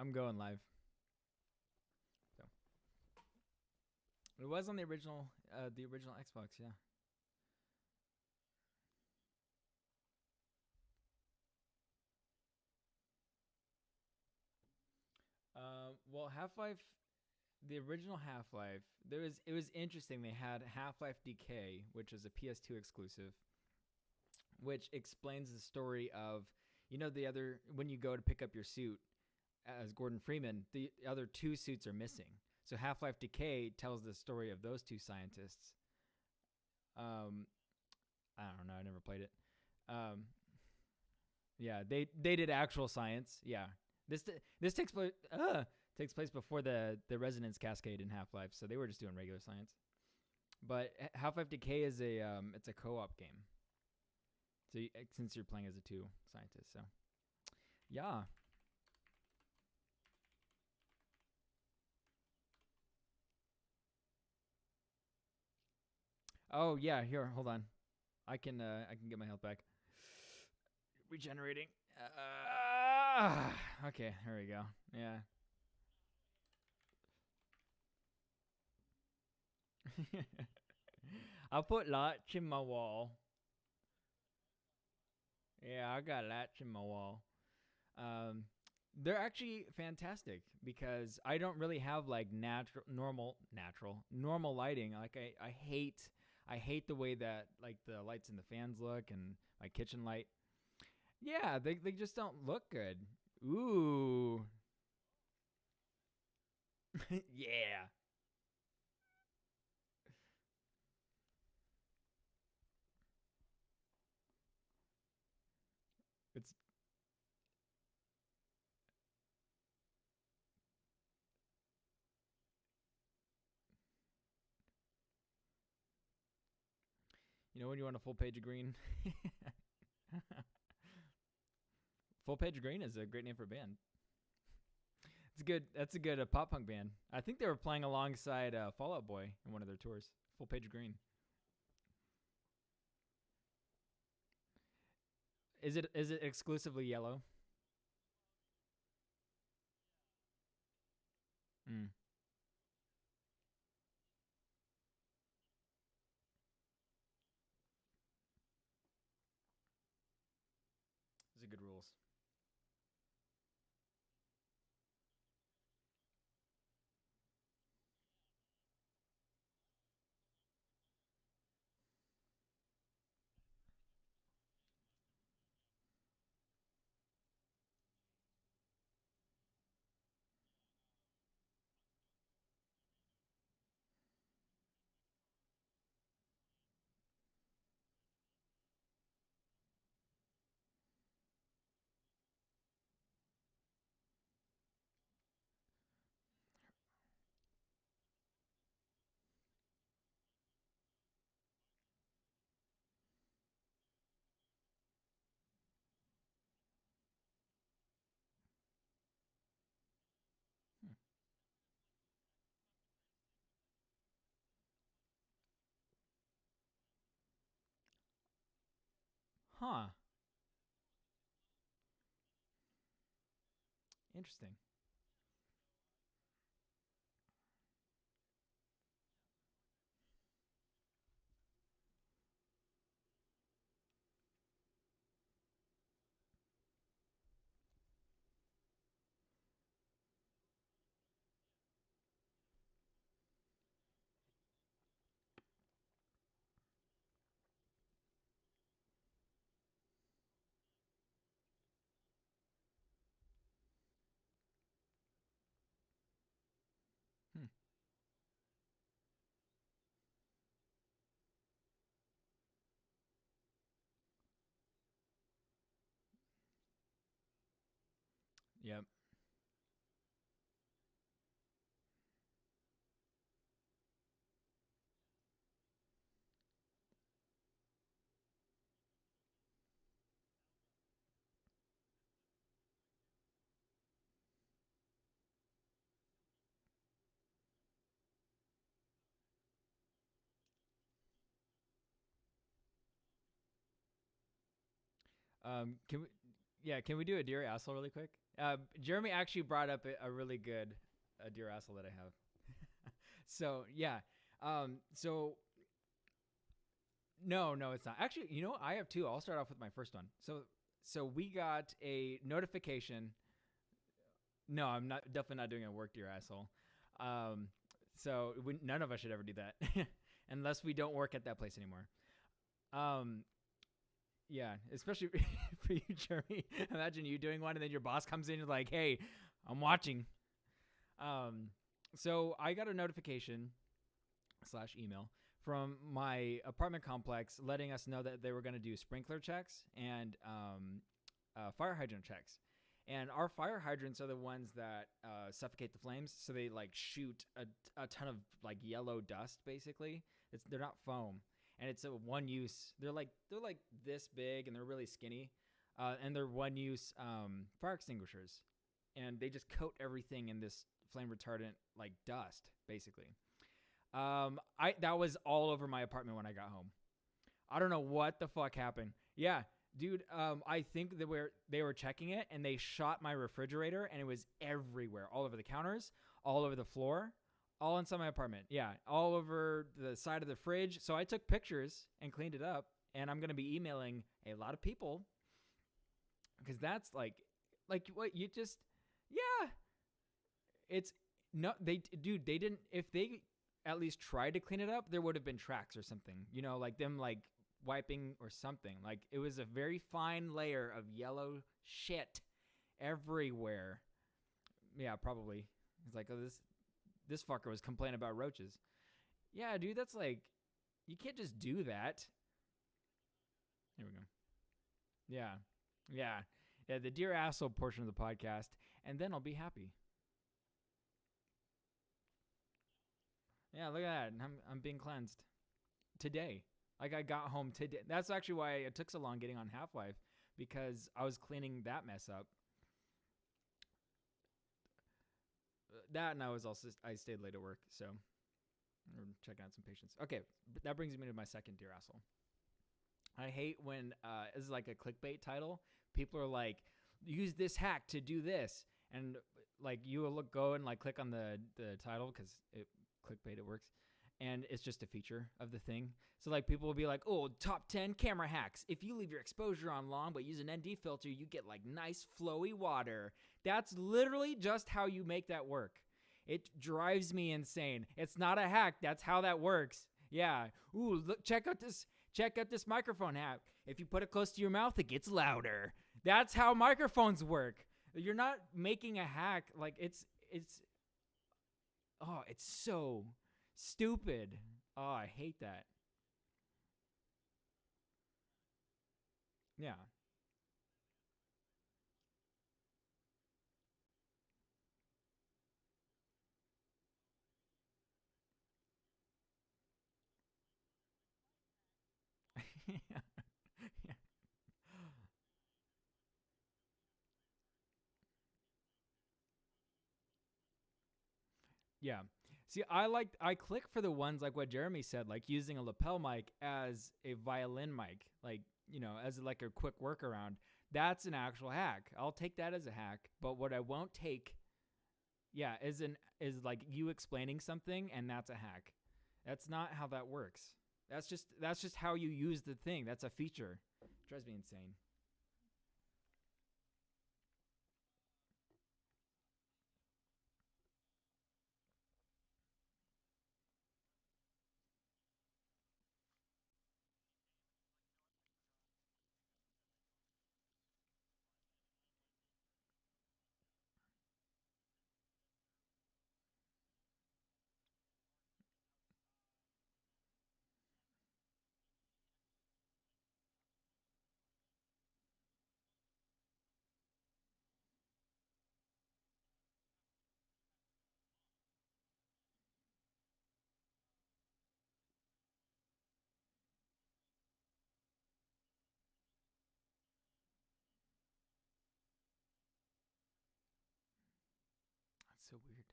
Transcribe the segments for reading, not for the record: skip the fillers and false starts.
I'm going live. So it was on the original Xbox, yeah. Well, Half-Life, the original Half-Life, it was interesting. They had Half-Life Decay, which is a PS2 exclusive, which explains the story of, the other when you go to pick up your suit as Gordon Freeman, the other two suits are missing. So Half-Life Decay tells the story of those two scientists. Um, I don't know. I never played it. Um, yeah, they did actual science. Yeah, this takes place before the resonance cascade in Half-Life, so they were just doing regular science. But Half-Life Decay is it's a co-op game. So since you're playing as a two scientist, so yeah. Oh yeah, here, hold on. I can get my health back. Regenerating. Okay, here we go. Yeah. I'll put lights in my wall. Yeah, I got lights in my wall. Um, they're actually fantastic because I don't really have like normal lighting. Like I hate the way that like the lights in the fans look and my kitchen light. Yeah, they just don't look good. Ooh. Yeah. It's when you want a full page of green. Full page of green is a great name for a band. It's good. That's a good pop punk band. I think they were playing alongside Fall Out Boy in one of their tours. Full page of green. Is it exclusively yellow? Mm. Those are good rules. Hmm. Huh. Interesting. Hmm. Yep. Can we? Yeah. Can we do a dear asshole really quick? Jeremy actually brought up a really good dear asshole that I have. So yeah, so no, it's not. Actually, I have two. I'll start off with my first one. So we got a notification. No, I'm not definitely not doing a work dear asshole. So none of us should ever do that unless we don't work at that place anymore. Yeah, especially for you, Jeremy. Imagine you doing one and then your boss comes in and is like, "Hey, I'm watching." So I got a notification / email from my apartment complex letting us know that they were going to do sprinkler checks and fire hydrant checks. And our fire hydrants are the ones that suffocate the flames, so they like shoot a ton of like yellow dust. Basically, they're not foam, and it's a one use. They're like this big, and they're really skinny, and they're one use fire extinguishers, and they just coat everything in this flame retardant like dust, basically. That was all over my apartment when I got home. I don't know what the fuck happened. Yeah. Dude, I think they were checking it and they shot my refrigerator and it was everywhere, all over the counters, all over the floor, all inside my apartment. Yeah, all over the side of the fridge. So I took pictures and cleaned it up, and I'm gonna be emailing a lot of people because that's like what you just yeah. It's no they dude they didn't if they at least tried to clean it up, there would have been tracks or something, like them like wiping or something. Like it was a very fine layer of yellow shit everywhere. Yeah, probably. It's like, oh, this fucker was complaining about roaches. Yeah, dude, that's like, you can't just do that. Here we go. Yeah. The dear asshole portion of the podcast, and then I'll be happy. Yeah, look at that. I'm being cleansed today. Like I got home today. That's actually why it took so long getting on Half-Life, because I was cleaning that mess up. That, and I stayed late at work, so I'm checking out some patients. Okay, that brings me to my second dear asshole. I hate when it's like a clickbait title. People are like, use this hack to do this, and like you will go and like click on the title because clickbait, it works. And it's just a feature of the thing. So like people will be like, oh, top 10 camera hacks. If you leave your exposure on long but use an ND filter, you get like nice flowy water. That's literally just how you make that work. It drives me insane. It's not a hack. That's how that works. Yeah. Ooh, look, check out this microphone hack. If you put it close to your mouth, it gets louder. That's how microphones work. You're not making a hack. Like it's so stupid. Oh, I hate that. Yeah. Yeah. Yeah. See, I click for the ones like what Jeremy said, like using a lapel mic as a violin mic, like, as like a quick workaround. That's an actual hack. I'll take that as a hack. But what I won't take, yeah, is like you explaining something and that's a hack. That's not how that works. That's just how you use the thing. That's a feature. It drives me insane. That's so weird.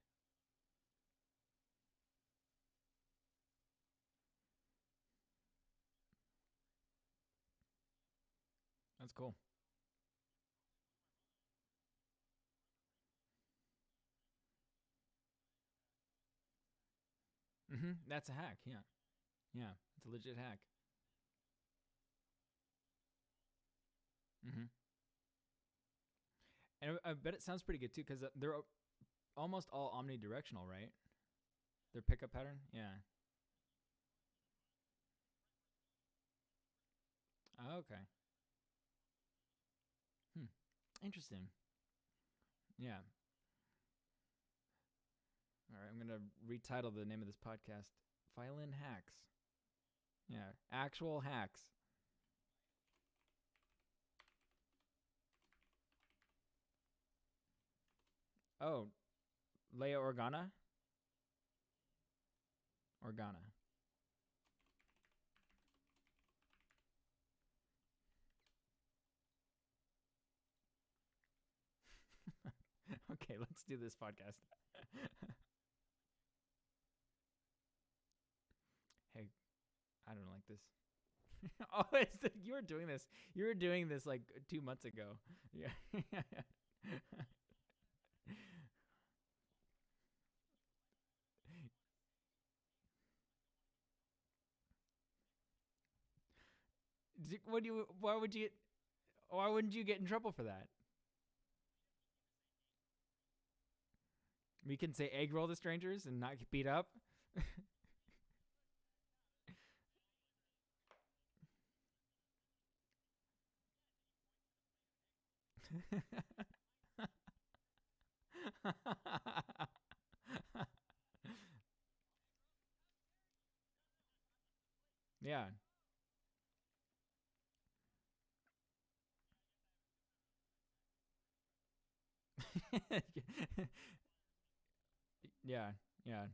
That's cool. That's a hack. Yeah, yeah, it's a legit hack. Hmm. And I bet it sounds pretty good too, because they're almost all omnidirectional, right? Their pickup pattern. Yeah. Oh, okay. Hmm. Interesting. Yeah. All right. I'm gonna retitle the name of this podcast: Violin Hacks. Yeah. Actual hacks. Oh, Leia Organa. Organa. Okay, let's do this podcast. Hey, I don't like this. Oh, you were doing this. You were doing this like 2 months ago. Yeah. What do you? Why would you? Why wouldn't you get in trouble for that? We can say egg roll to strangers and not get beat up. Yeah. Yeah. Yeah.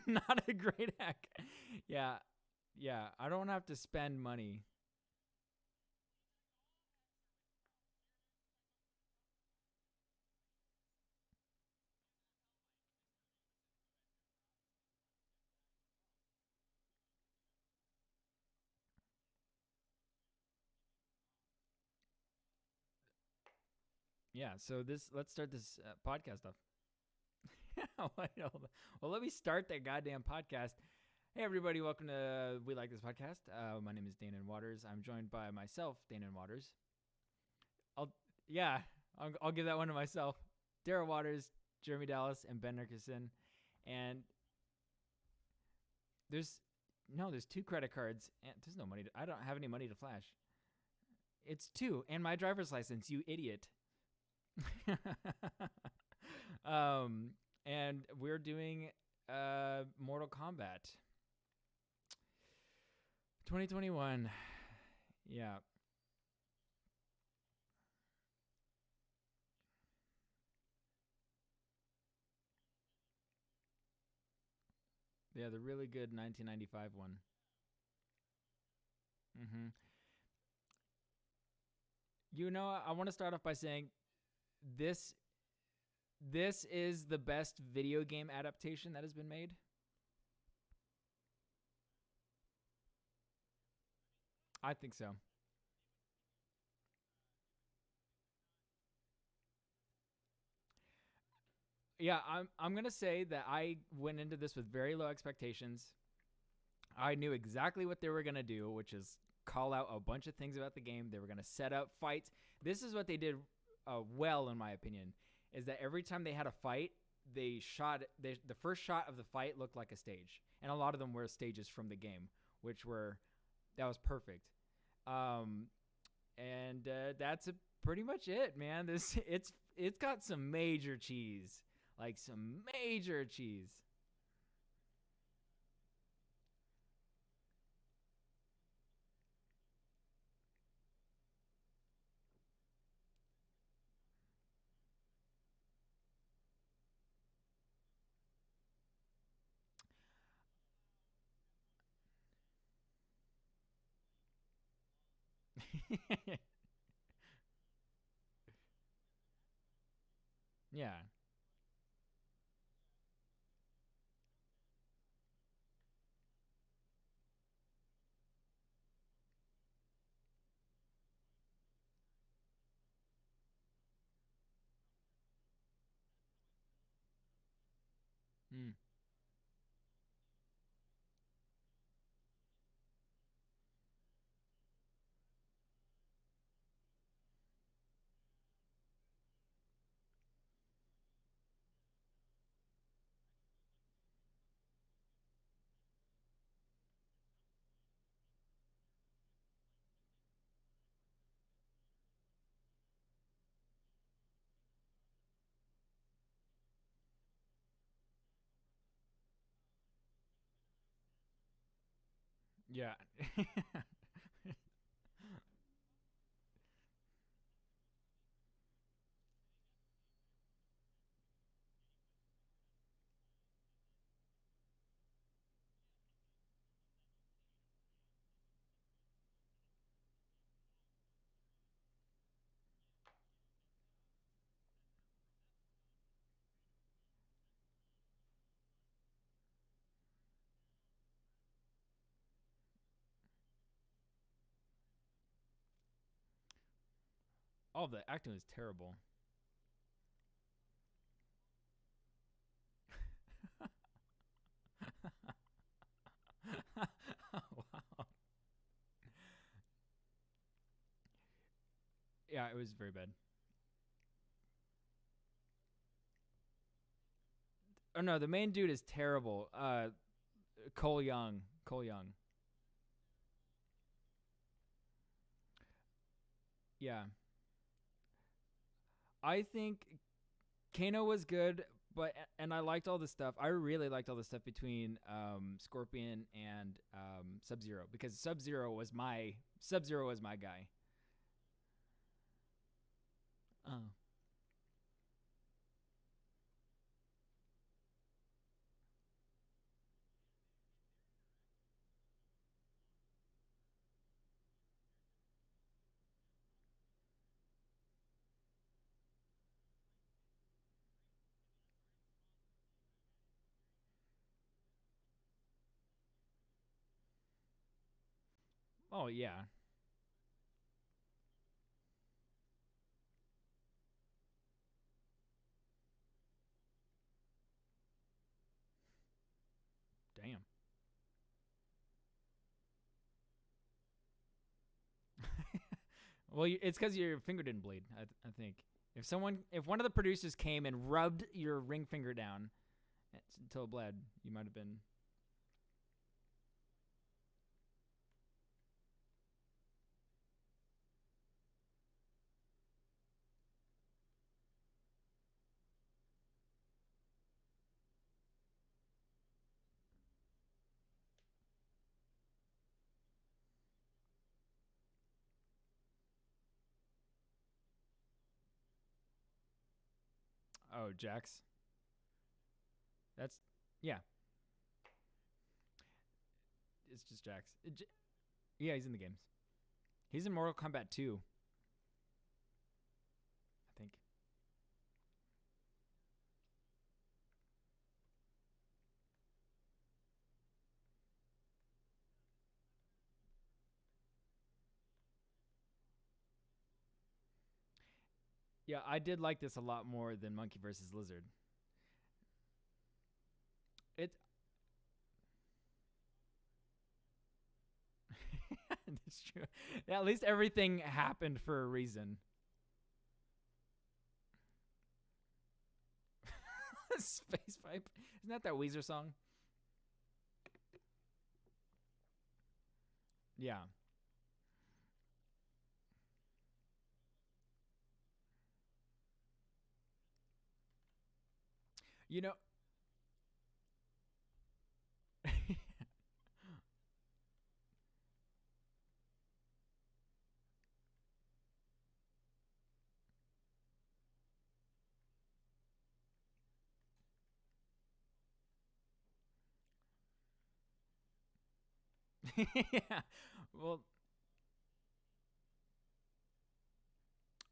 Not a great hack. Yeah. Yeah. I don't have to spend money. Yeah. So this, let's start this podcast off. Well, let me start that goddamn podcast. Hey, everybody, welcome to We Like This Podcast. My name is Dana Waters. I'm joined by myself, Dana Waters. I'll, yeah, I'll give that one to myself. Dara Waters, Jeremy Dallas, and Ben Nickerson. And there's there's two credit cards. And there's no money. I don't have any money to flash. It's two, and my driver's license. You idiot. um, and we're doing Mortal Kombat 2021. Yeah. Yeah, the really good 1995 one. Mm-hmm. I want to start off by saying this this is the best video game adaptation that has been made. I think so. Yeah, I'm gonna say that I went into this with very low expectations. I knew exactly what they were gonna do, which is call out a bunch of things about the game. They were gonna set up fights. This is what they did well, in my opinion, is that every time they had a fight, the first shot of the fight looked like a stage, and a lot of them were stages from the game, which were that was perfect. Um, and that's pretty much it, man. This it's got some major cheese, like some major cheese. Yeah. Mm. Yeah. Oh, the acting was terrible. Wow. Yeah, it was very bad. Oh no, the main dude is terrible. Cole Young. Cole Young. Yeah. I think Kano was good, but and I liked all the stuff. I really liked all the stuff between Scorpion and Sub Zero because Sub Zero was my guy. Oh. Oh yeah. Damn. Well, it's because your finger didn't bleed. I think if one of the producers came and rubbed your ring finger down until it bled, you might have been. Oh, Jax. That's yeah. It's just Jax. Yeah, he's in the games. He's in Mortal Kombat 2, I think. Yeah, I did like this a lot more than Monkey versus Lizard. It it's true. Yeah, at least everything happened for a reason. Space pipe. Isn't that Weezer song? Yeah. You know. Yeah. Well,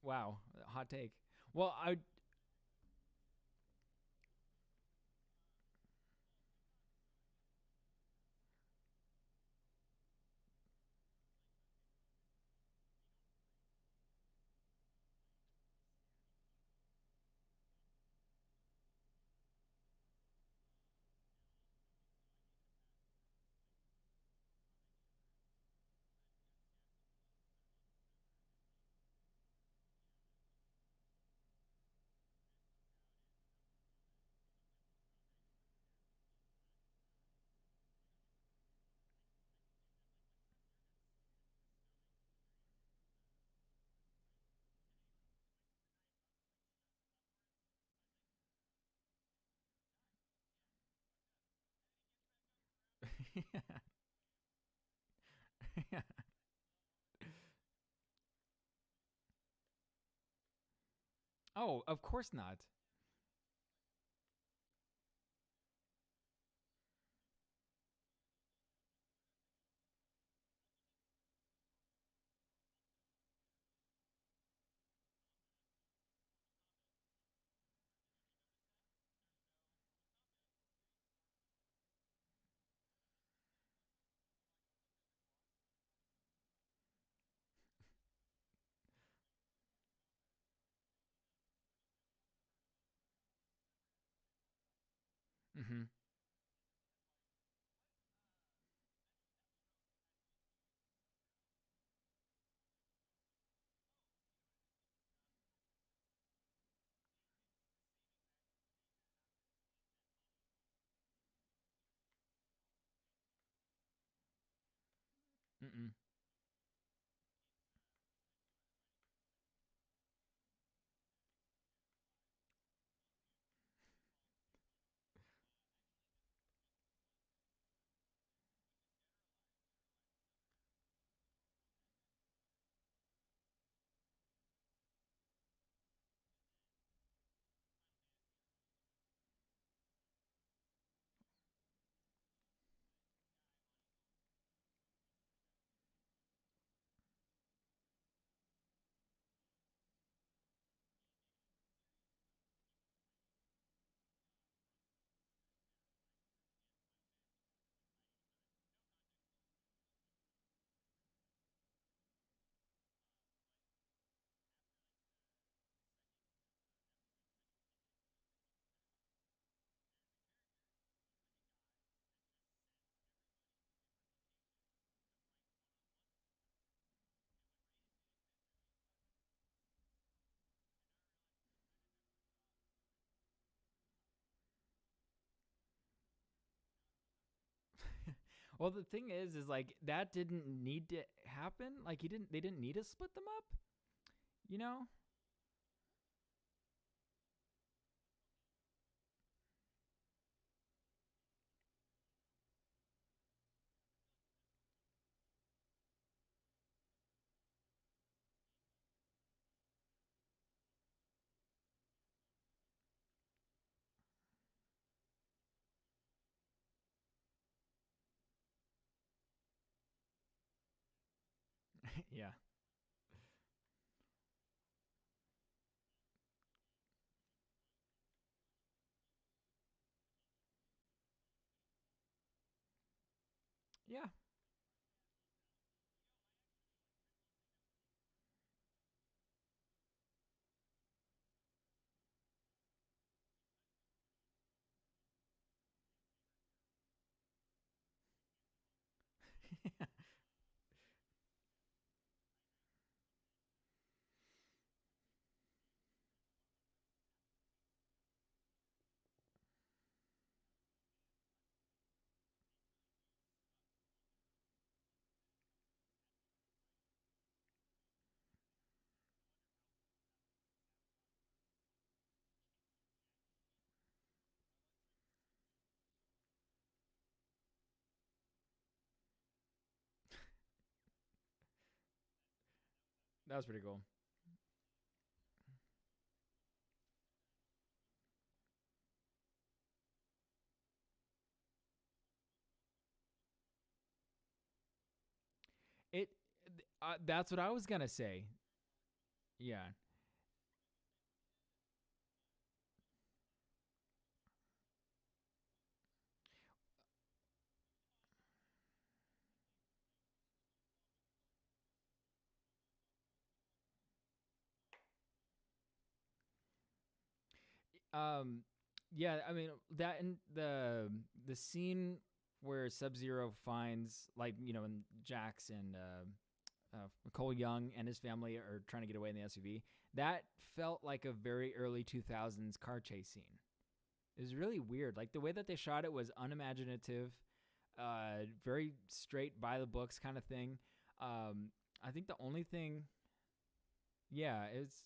wow, hot take. Well, I Yeah. Oh, of course not. Mm-hmm. Mm-mm. Well, the thing is like that didn't need to happen. Like he didn't. They didn't need to split them up. You know? Yeah. Yeah. That was pretty cool. It. That's what I was gonna say. Yeah. Um. Yeah. I mean that and the scene where Sub Zero finds like and Jax and Cole Young and his family are trying to get away in the SUV. That felt like a very early 2000s car chase scene. It was really weird. Like the way that they shot it was unimaginative, very straight by the books kind of thing. I think the only thing, yeah, it's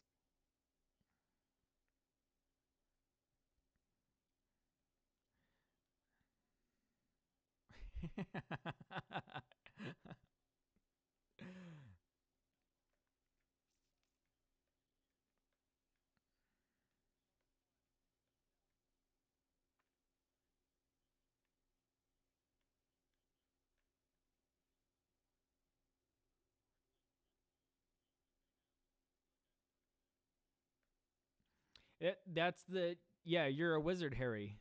That's the You're a wizard, Harry.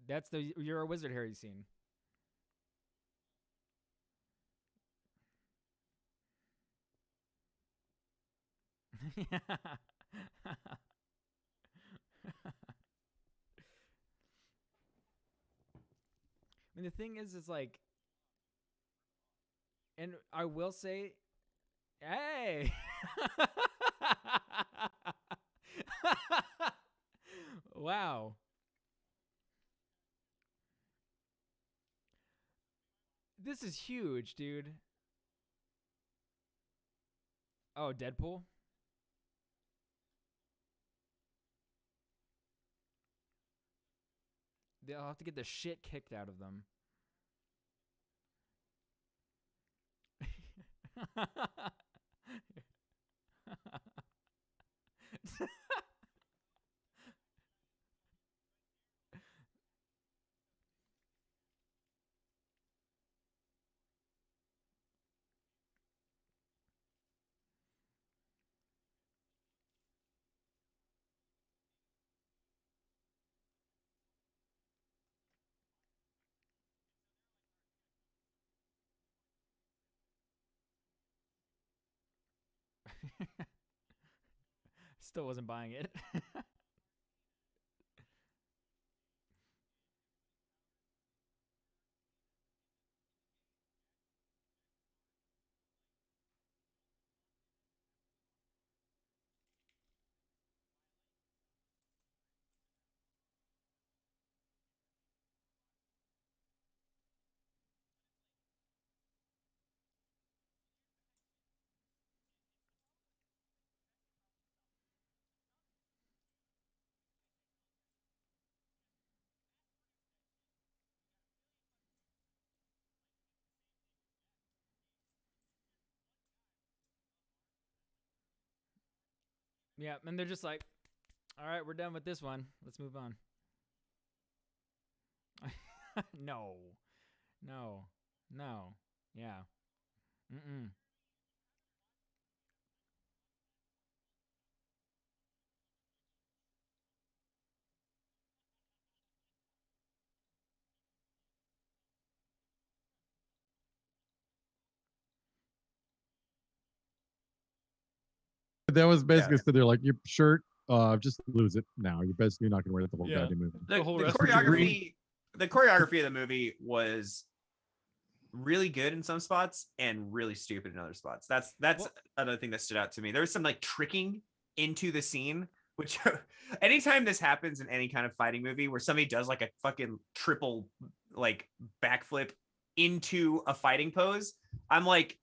That's the You're a wizard, Harry scene. I mean, the thing is like, and I will say, hey. Wow. This is huge, dude. Oh, Deadpool? They'll have to get the shit kicked out of them. Still wasn't buying it. Yeah, and they're just like, all right, we're done with this one. Let's move on. No. No. No. Yeah. Mm-mm. That was basically so they're like your shirt, just lose it now. You're basically not gonna wear it the whole goddamn movie. The whole the rest of the choreography of the movie was really good in some spots and really stupid in other spots. That's another thing that stood out to me. There was some like tricking into the scene, which anytime this happens in any kind of fighting movie where somebody does like a fucking triple like backflip into a fighting pose, I'm like,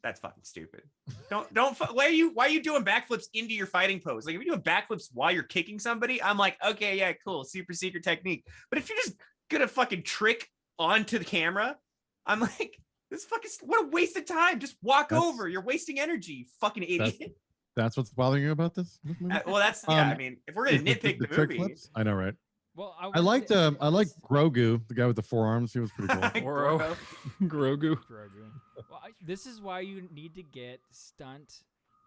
that's fucking stupid. Why are you doing backflips into your fighting pose? Like if you're doing backflips while you're kicking somebody, I'm like, okay, yeah, cool, super secret technique. But if you're just gonna fucking trick onto the camera, I'm like, this fucking what a waste of time. Just walk over. You're wasting energy, you fucking idiot. That's what's bothering you about this movie? Well, that's I mean, if we're gonna nitpick the trick movie, flips? I know, right? Well, I liked Grogu, the guy with the forearms. He was pretty cool. Grogu. Grogu. Well, this is why you need to get stunt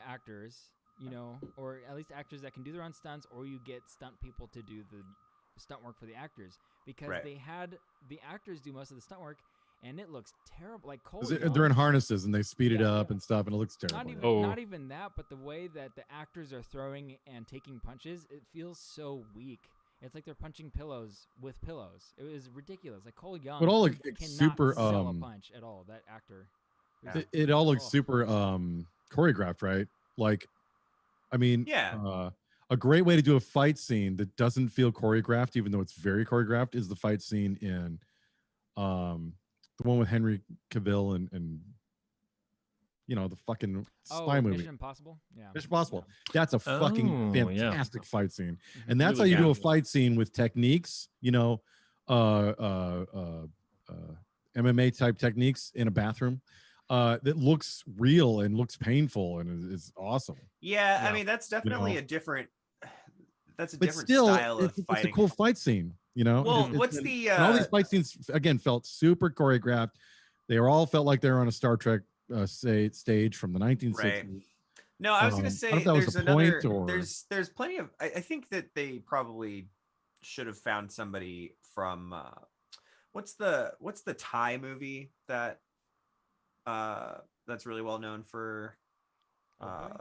actors, you know, or at least actors that can do their own stunts, or you get stunt people to do the stunt work for the actors, because they had the actors do most of the stunt work, and it looks terrible. Like Cole, they're in harnesses and they speed it up and stuff, and it looks terrible. Not even that, but the way that the actors are throwing and taking punches, it feels so weak. It's like they're punching pillows with pillows. It was ridiculous. Like Cole Young, but all cannot super sell a punch at all. That actor. It all looks super choreographed, right? Like, I mean, a great way to do a fight scene that doesn't feel choreographed, even though it's very choreographed, is the fight scene in the one with Henry Cavill and you know, the fucking spy movie. Mission Impossible. Yeah. Mission Impossible. That's a fucking fantastic fight scene. And that's really how you do a fight scene with techniques, you know, MMA type techniques in a bathroom that looks real and looks painful and is awesome. Yeah, I mean that's definitely a different. That's a but different still, style of fighting. It's a cool fight scene, you know. Well, what's the and all these fight scenes again felt super choreographed. They all felt like they were on a Star Trek stage from the 1960s. Right. No, I was going to say there's another. There's plenty of. I think that they probably should have found somebody from. What's the Thai movie that that's really well known for? Talking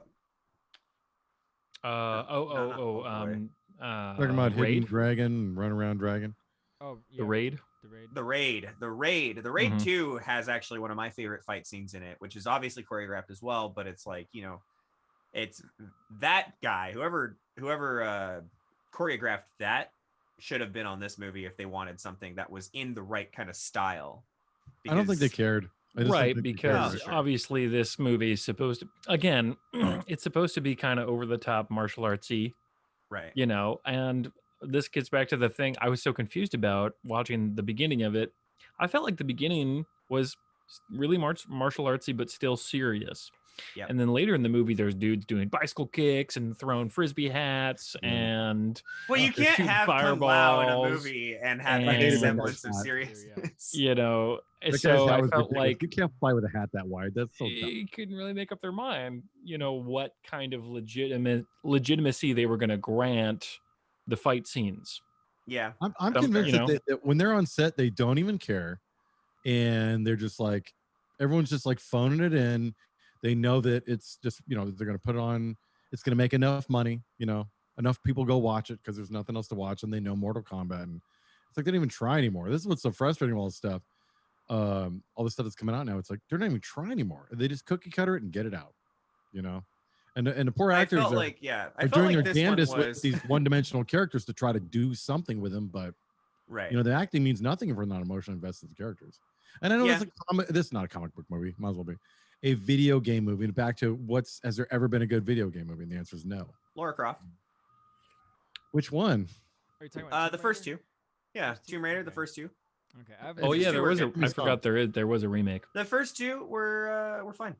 about Hidden Dragon, Run Around Dragon. Oh, yeah. The Raid 2 has actually one of my favorite fight scenes in it, which is obviously choreographed as well, but it's like, you know, it's that guy, whoever choreographed that should have been on this movie if they wanted something that was in the right kind of style. I don't think they cared. Right, because obviously this movie is supposed to, again, it's supposed to be kind of over the top martial artsy, right? You know, and this gets back to the thing I was so confused about watching the beginning of it. I felt like the beginning was really martial artsy, but still serious. Yep. And then later in the movie, there's dudes doing bicycle kicks and throwing frisbee hats and well, you can't have Kung Lao in a movie and have any semblance of seriousness. You know, so I felt like you can't fly with a hat that wide. That's so you couldn't really make up their mind, you know, what kind of legitimacy they were going to grant the fight scenes. Yeah, I'm convinced that when they're on set, they don't even care, and they're just like, everyone's just like phoning it in. They know that it's just, you know, they're going to put it on. It's going to make enough money, you know, enough people go watch it because there's nothing else to watch, and they know Mortal Kombat, and it's like they don't even try anymore. This is what's so frustrating. All this stuff, all the stuff that's coming out now, it's like they're not even trying anymore. They just cookie cutter it and get it out, you know. And the poor actors are doing their damnedest with these one-dimensional characters to try to do something with them, but you know, the acting means nothing if we're not emotionally invested in the characters. And I know this is not a comic book movie, might as well be a video game movie. And back to has there ever been a good video game movie? And the answer is no. Lara Croft. Which one? Are you talking about the first two? Yeah, Tomb Raider, the first two. Okay. Oh yeah, there was I forgot there was a remake. The first two were fine.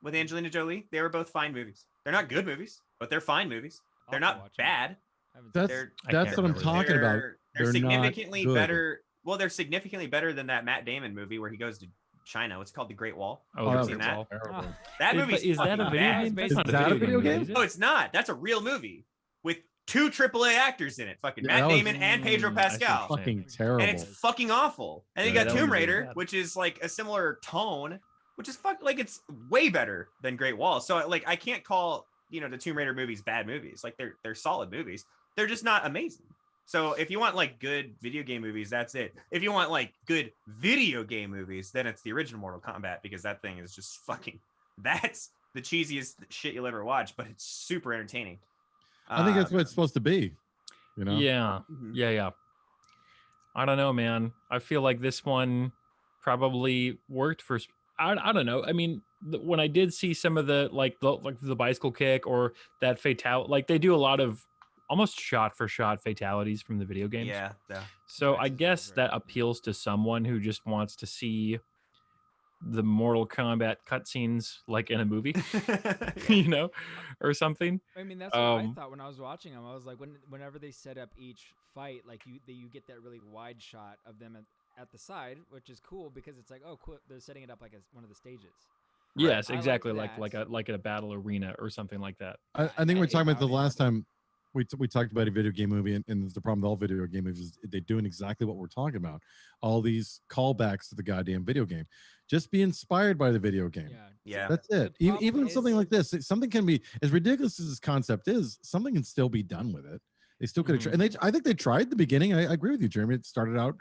With Angelina Jolie, they were both fine movies. They're not good movies, but they're fine movies. They're not bad. That's what I'm talking about. They're significantly better. Well, they're significantly better than that Matt Damon movie where he goes to China. What's it called? The Great Wall. Oh, I've seen that. That movie is that a video game? Is that a video game? No, it's not. That's a real movie with 2 AAA actors in it. Fucking Matt Damon and Pedro Pascal. Fucking terrible. And it's fucking awful. And then you got Tomb Raider, which is like a similar tone, which is like it's way better than Great Wall. So like I can't call, you know, the Tomb Raider movies bad movies. Like they're solid movies. They're just not amazing. So if you want like good video game movies, that's it. If you want like good video game movies, then it's the original Mortal Kombat, because that thing is just fucking, that's the cheesiest shit you'll ever watch, but it's super entertaining. I think that's what it's supposed to be. You know? Yeah. Mm-hmm. Yeah. I don't know, man. I feel like this one probably worked for, I don't know. I mean, when I did see some of the the bicycle kick or that fatality, like they do a lot of almost shot for shot fatalities from the video games. Yeah. So I guess that appeals to someone who just wants to see the Mortal Kombat cutscenes like in a movie, you know, or something. I mean, that's what I thought when I was watching them. I was like, whenever they set up each fight, like you get that really wide shot of them at the side, which is cool because it's like, oh, cool, they're setting it up like as one of the stages. Yes, exactly, like a battle arena or something like that. I think we're talking about the last time we talked about a video game movie, and the problem with all video game movies is they're doing exactly what we're talking about. All these callbacks to the goddamn video game. Just be inspired by the video game. Yeah. That's it. Even something like this, something can be, as ridiculous as this concept is, something can still be done with it. They still could have tried. I think they tried at the beginning. I agree with you, Jeremy. It started out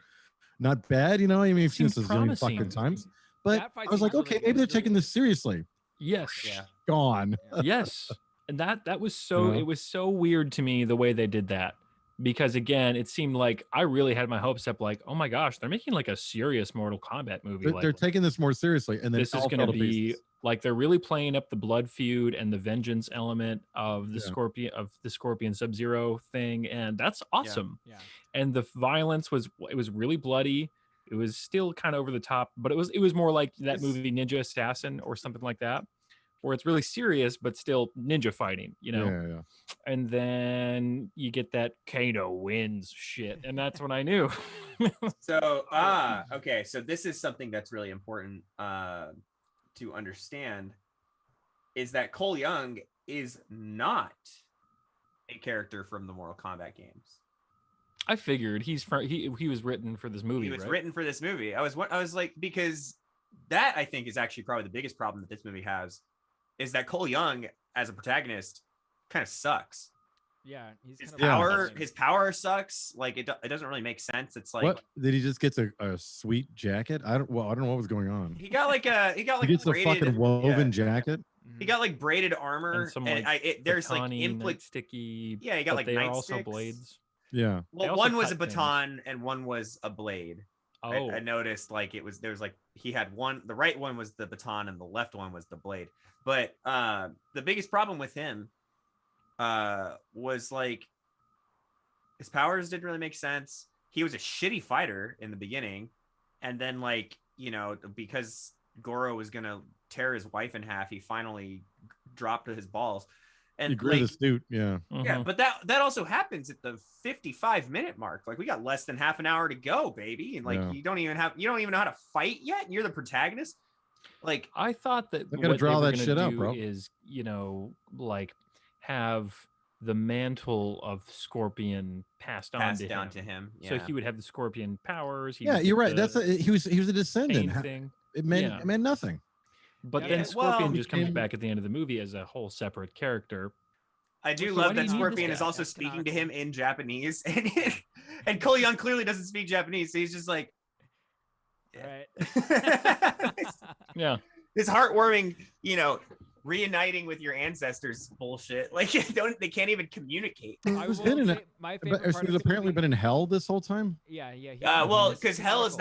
not bad, you know. I mean, you've seen this a zillion fucking times. But I was like, okay, maybe they're taking this seriously. Yes. Yeah. Gone. Yes. And that was so, it was so weird to me the way they did that, because again, it seemed like I really had my hopes up, like, oh my gosh, they're making like a serious Mortal Kombat movie. They're taking this more seriously, and then this is going to be like they're really playing up the blood feud and the vengeance element of the Scorpion Sub-Zero thing, and that's awesome. Yeah. And the violence was really bloody. It was still kind of over the top, but it was more like that movie Ninja Assassin or something like that, where it's really serious but still ninja fighting, you know. Yeah. And then you get that Kano wins shit, and that's when I knew. So okay, so this is something that's really important to understand, is that Cole Young is not a character from the Mortal Kombat games. I figured he was written for this movie. He was right? written for this movie. I was like, because that I think is actually probably the biggest problem that this movie has, is that Cole Young as a protagonist kind of sucks. Yeah, his power sucks. Like it doesn't really make sense. It's like, what did he just get a sweet jacket? I don't know what was going on. He got like he gets a fucking woven jacket. He got like braided armor, and some, there's like sticky. Yeah, he got like they are night also sticks. blades. Yeah. Well, one was a baton and one was a blade. Oh, I noticed like there was like he had one. The right one was the baton and the left one was the blade. But the biggest problem with him was like his powers didn't really make sense. He was a shitty fighter in the beginning, and then like, you know, because Goro was gonna tear his wife in half, he finally dropped to his balls. And he grew the suit, yeah. Yeah, but that also happens at the 55-minute mark. Like we got less than half an hour to go, baby, and like you don't even know how to fight yet, and you're the protagonist. Like I thought that they're gonna draw that shit out, bro. Is, you know, like have the mantle of Scorpion passed down to him. Yeah. So he would have the Scorpion powers. You're right. He was a descendant. It meant nothing. But then Scorpion just comes back at the end of the movie as a whole separate character. I do love that Scorpion is also speaking to him in Japanese, and Cole Young clearly doesn't speak Japanese, so he's just like, right. Yeah, this heartwarming, you know, reuniting with your ancestors bullshit. Like they can't even communicate. He's apparently been in hell this whole time. Yeah. Well, because hell is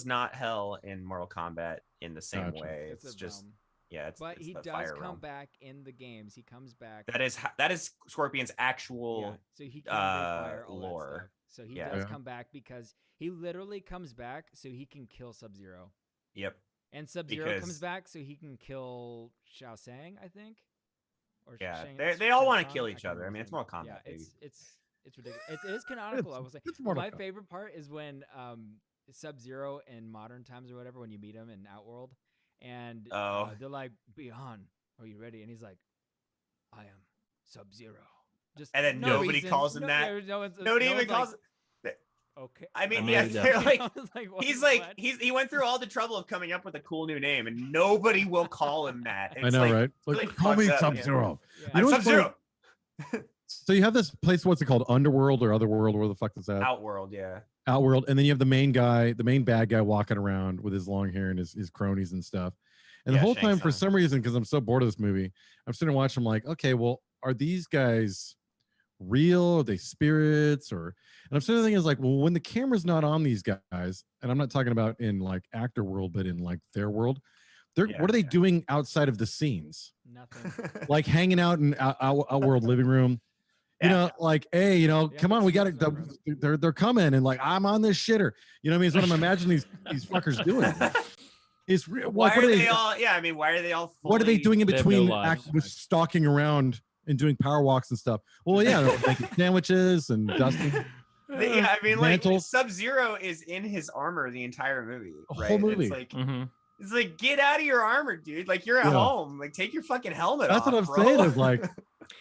not hell in Mortal Kombat in the same way. It's just realm. Yeah, but he does come back in the games. He comes back. That is Scorpion's actual so he can refire all lore. That stuff. So he does come back because he literally comes back so he can kill Sub-Zero. Yep. And Sub-Zero comes back so he can kill Shao Tsung, I think. Or they all want to kill each other. I mean, it's Mortal Kombat. Yeah, it's ridiculous. It is canonical. I will say. My favorite part is when Sub-Zero in modern times or whatever, when you meet him in Outworld, and they're like, "Beyond, are you ready?" And he's like, "I am Sub-Zero." And then nobody calls him that. Nobody even calls it. Okay. I mean, they're like, he went through all the trouble of coming up with a cool new name, and nobody will call him that. I know, right? Like, call me Sub-Zero. Yeah. I'm Sub-Zero. So you have this place, what's it called? Underworld or Otherworld? Where the fuck is that? Outworld, yeah. Outworld. And then you have the main bad guy walking around with his long hair and his cronies and stuff. And the whole time, for some reason, because I'm so bored of this movie, I'm sitting and watching, I'm like, okay, well, are these guys real? Are they spirits? And I'm sitting there thinking, like, well, when the camera's not on these guys, and I'm not talking about in like actor world, but in like their world, what are they doing outside of the scenes? Nothing. Like hanging out in Outworld living room. You know, like, hey, you know, come on, we got it. They're coming, and like, I'm on this shitter. You know what I mean? It's what I'm imagining these fuckers doing. It's real. Why are they all? Yeah, I mean, why are they all? What are they doing in between stalking around and doing power walks and stuff? Well, yeah, they're making sandwiches and dusting. Yeah, I mean, like Sub-Zero is in his armor the entire movie. Right? Whole movie. It's like, it's like, get out of your armor, dude. Like you're at home. Like take your fucking helmet off. That's what I'm saying. Is like.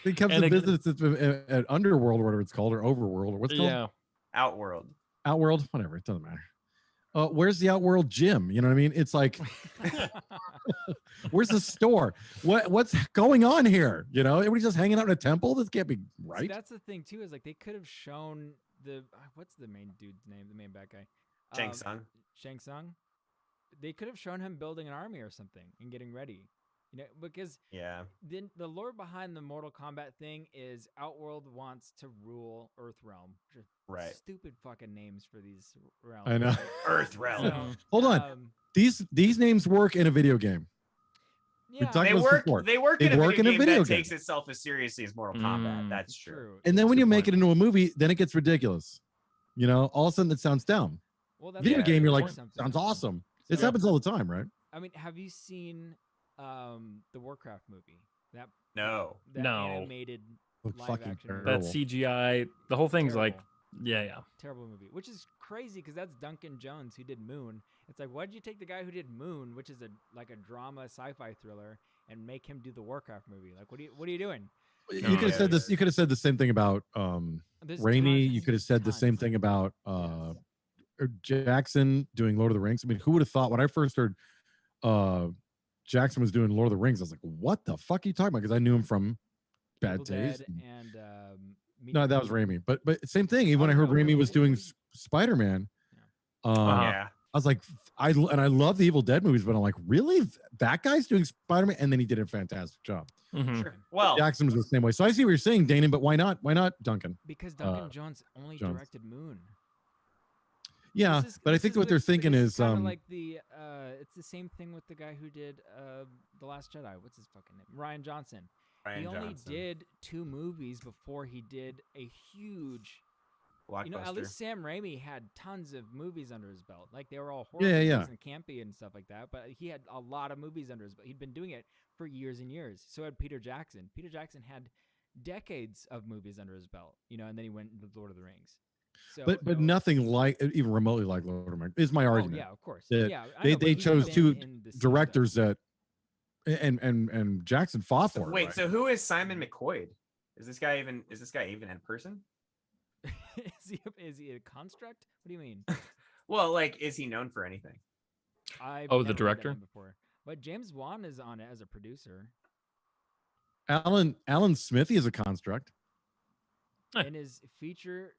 He comes to visit at Underworld or whatever it's called, or Overworld, or what's it called? Yeah, Outworld, whatever. It doesn't matter. Where's the Outworld gym? You know what I mean? It's like, where's the store? What's going on here? You know, everybody's just hanging out in a temple. This can't be right. See, that's the thing too. Is like they could have shown what's the main dude's name? The main bad guy, Shang Tsung. They could have shown him building an army or something and getting ready. You know, because the lore behind the Mortal Kombat thing is Outworld wants to rule Earthrealm. Right. Stupid fucking names for these realms. I know. Earthrealm. So, hold on. These names work in a video game. Yeah, they work in a video game that takes itself as seriously as Mortal Kombat. That's true. And then when you make it into a movie, then it gets ridiculous. You know, all of a sudden it sounds dumb. Well, that's Video what game, I you're mean, like, something. sounds awesome. This So- happens all the time, right? I mean, have you seen the Warcraft movie? That No. that No. animated Looked live fucking action movie. terrible. That CGI, the whole thing's like, Terrible. yeah. Terrible movie, which is crazy because that's Duncan Jones who did Moon. It's like, why did you take the guy who did Moon, which is a drama sci-fi thriller, and make him do the Warcraft movie? Like, what are you doing? You No, could have said this. You could have said the same thing about There's Raimi. tons, You could have said the same tons. thing about Yes. Jackson doing Lord of the Rings. I mean, who would have thought when I first heard Jackson was doing Lord of the Rings, I was like, what the fuck are you talking about? Because I knew him from Bad Evil Taste. Dead and Meet No, the that was Feebles. Raimi. But same thing. Even when I heard no, Raimi was doing Raimi. Spider-Man, Uh-huh. Yeah. I was like, I love the Evil Dead movies, but I'm like, really? That guy's doing Spider-Man? And then he did a fantastic job. Mhm. Sure. Well, Jackson was the same way. So I see what you're saying, Danon, but why not? Why not Duncan? Because Duncan Jones only Jones. directed Moon. Yeah, This is- but I this think is what they're thinking this is kinda like the it's the same thing with the guy who did The Last Jedi. What's his fucking name? Ryan Johnson. Ryan He only Johnson. did 2 movies before he did a huge. Blockbuster. You know, at least Sam Raimi had tons of movies under his belt. Like they were all horror Yeah. movies and campy and stuff like that. But he had a lot of movies under his belt. He'd been doing it for years and years. So had Peter Jackson. Peter Jackson had decades of movies under his belt. You know, and then he went into Lord of the Rings. So, but nothing like even remotely like Lord of the Rings is my Oh argument. yeah, of course. that Yeah, I they know, but they he's chose been 2 in the scene, directors that and Jackson fought So, for it. wait, right? so who is Simon McCoy? Is this guy even in person? though. is he a construct? What do you mean? Well, like, is he known for anything? I've Oh, never the heard that director? name before. But James Wan is on it as a producer. Alan Smithy is a construct. In his feature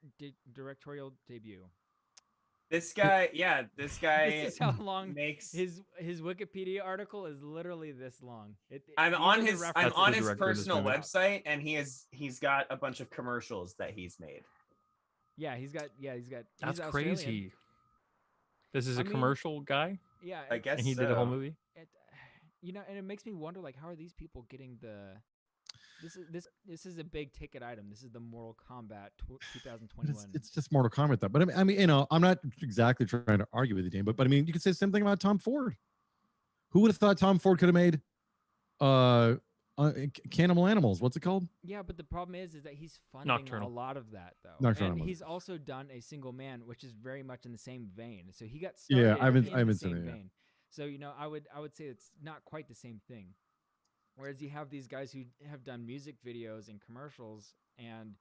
directorial debut. This guy, yeah, this guy This is how long makes. his Wikipedia article is literally this long. I'm these on are the his references. I'm on the his director of this personal movie. website, and he's got a bunch of commercials that he's made. Yeah, he's got. He's That's Australian. crazy. This is I a mean, commercial guy, Yeah, I guess and he did a whole so. movie. you know, and it makes me wonder, like, how are these people getting the? This is a big ticket item. This is the Mortal Kombat But 2021. it's just Mortal Kombat though. But I mean, you know, I'm not exactly trying to argue with you, Dane. But I mean, you could say the same thing about Tom Ford. Who would have thought Tom Ford could have made Cannibal Animals? What's it called? Yeah, but the problem is that he's funding Nocturnal. a lot of that though. Nocturnal And movie. he's also done A Single Man, which is very much in the same vein. So he got Yeah, started I haven't- in I haven't the seen same it yet. vein. So you know, I would say it's not quite the same thing. Whereas you have these guys who have done music videos and commercials and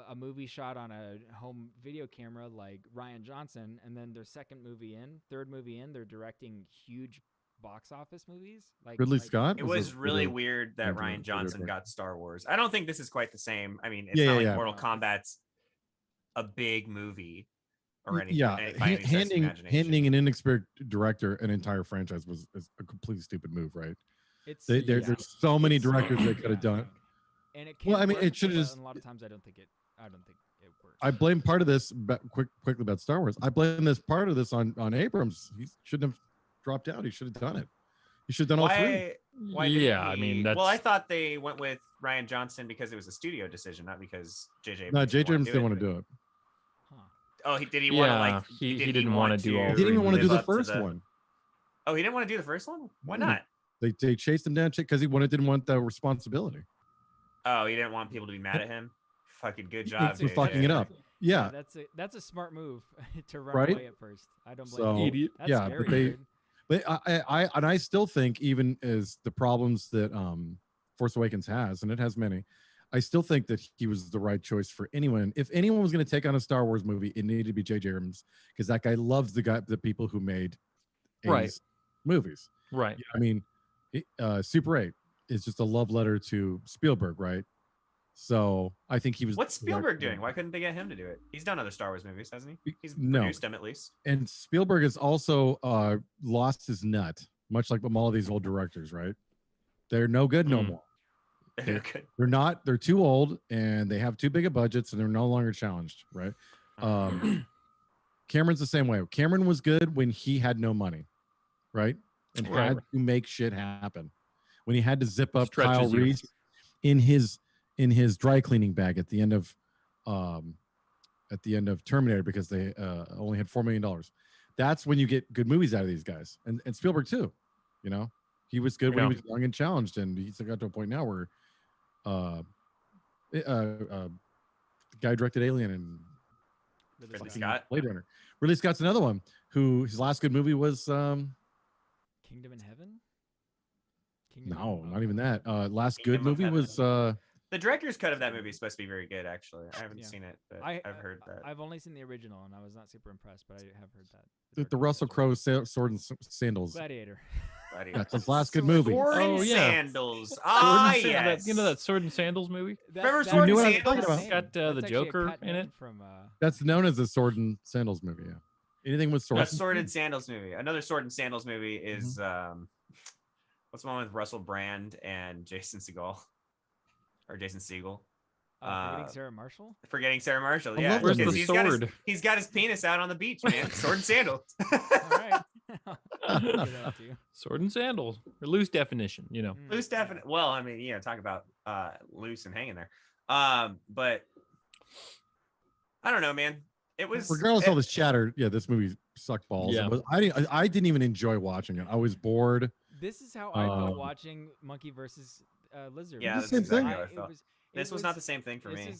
a movie shot on a home video camera like Ryan Johnson, and then their third movie in, they're directing huge box office movies. Ridley Scott? It Was was a- really was a- weird that Andrew- Ryan Andrew Johnson director. got Star Wars. I don't think this is quite the same. I mean, it's Yeah, not yeah, like yeah. Mortal No, Kombat's a big movie or anything. Yeah, by any stretch of the imagination. handing an inexperienced director an entire franchise is a completely stupid move, right? There's so many directors they could have done. And it Well, can I mean, work, it should've but just- a lot of times I don't think it works. I blame part of this quickly about Star Wars. I blame this part of this on Abrams. He shouldn't have dropped out. He should have done it. He should have done all 3. Why didn't Yeah, I he- mean, that's Well, I thought they went with Ryan Johnson because it was a studio decision, not because JJ. No, J.J. Abrams didn't want to do it. Huh. Oh, did he want to Yeah, like? he did didn't wanna do all He didn't even want to do live the up first one. Oh, he didn't want to do the first one. Why No. not? They chased him down because didn't want the responsibility. Oh, he didn't want people to be mad at him. Fucking good job. Thanks for JJ. fucking it up. Yeah, that's a smart move to run Right? away at first. I don't blame So- you. Idiot. That's yeah, scary, but they- dude. but I still think even as the problems that Force Awakens has, and it has many, I still think that he was the right choice for anyone. If anyone was going to take on a Star Wars movie, it needed to be J.J. Abrams because that guy loves the people who made 80s Right. movies. Right. I mean, Super 8 is just a love letter to Spielberg, right? So I think he was. What's the right Spielberg one. doing? Why couldn't they get him to do it? He's done other Star Wars movies, hasn't he? He's No. produced them at least. And Spielberg has also lost his nut, much like all of these old directors, right? They're no good no Mm. more. They're good. They're too old and they have too big of budgets and they're no longer challenged, right? Cameron's the same way. Cameron was good when he had no money, right? And Right. had to make shit happen. When he had to zip up Stretches Kyle you. Reese in his dry cleaning bag at the end of at the end of Terminator because they only had $4 million. That's when you get good movies out of these guys, and Spielberg too. You know, he was good when he was young and challenged, and he's got to a point now where the guy directed Alien and Ridley Scott. Blade Runner. Ridley Scott's another one who his last good movie was Kingdom in Heaven. Not even that. Last Kingdom good movie Heaven. was The director's cut of that movie is supposed to be very good. Actually, I haven't seen it, but I've heard that. I've only seen the original, and I was not super impressed, but I have heard that. the Russell Crowe Sword and Sandals. Gladiator. That's his last good movie. Sword and yeah. Sandals. Ah, Sword and yes. you know that Sword and Sandals movie? Remember You Sword knew and what I was talking Sandals? about. It's got the Joker in it. From, That's known as the Sword and Sandals movie. Yeah. Anything with sword. A Sword and Sandals movie. Another Sword and Sandals movie is what's the one with Russell Brand and Jason Segel, or Jason Segel? Forgetting Sarah Marshall. Forgetting Sarah Marshall. I Yeah, love that because movie. he's got his penis out on the beach, man. Sword and Sandals. All right. I'll give that to you. Sword and Sandals. Or loose definition, you know. Loose definite. Well, I mean, talk about loose and hanging there. But I don't know, man. It was regardless of all this chatter. Yeah, this movie sucked balls. Yeah. I didn't even enjoy watching it. I was bored. This is how I felt watching Monkey versus Lizard. Yeah, It's the that's same exactly thing. how I felt. This was not the same thing for me.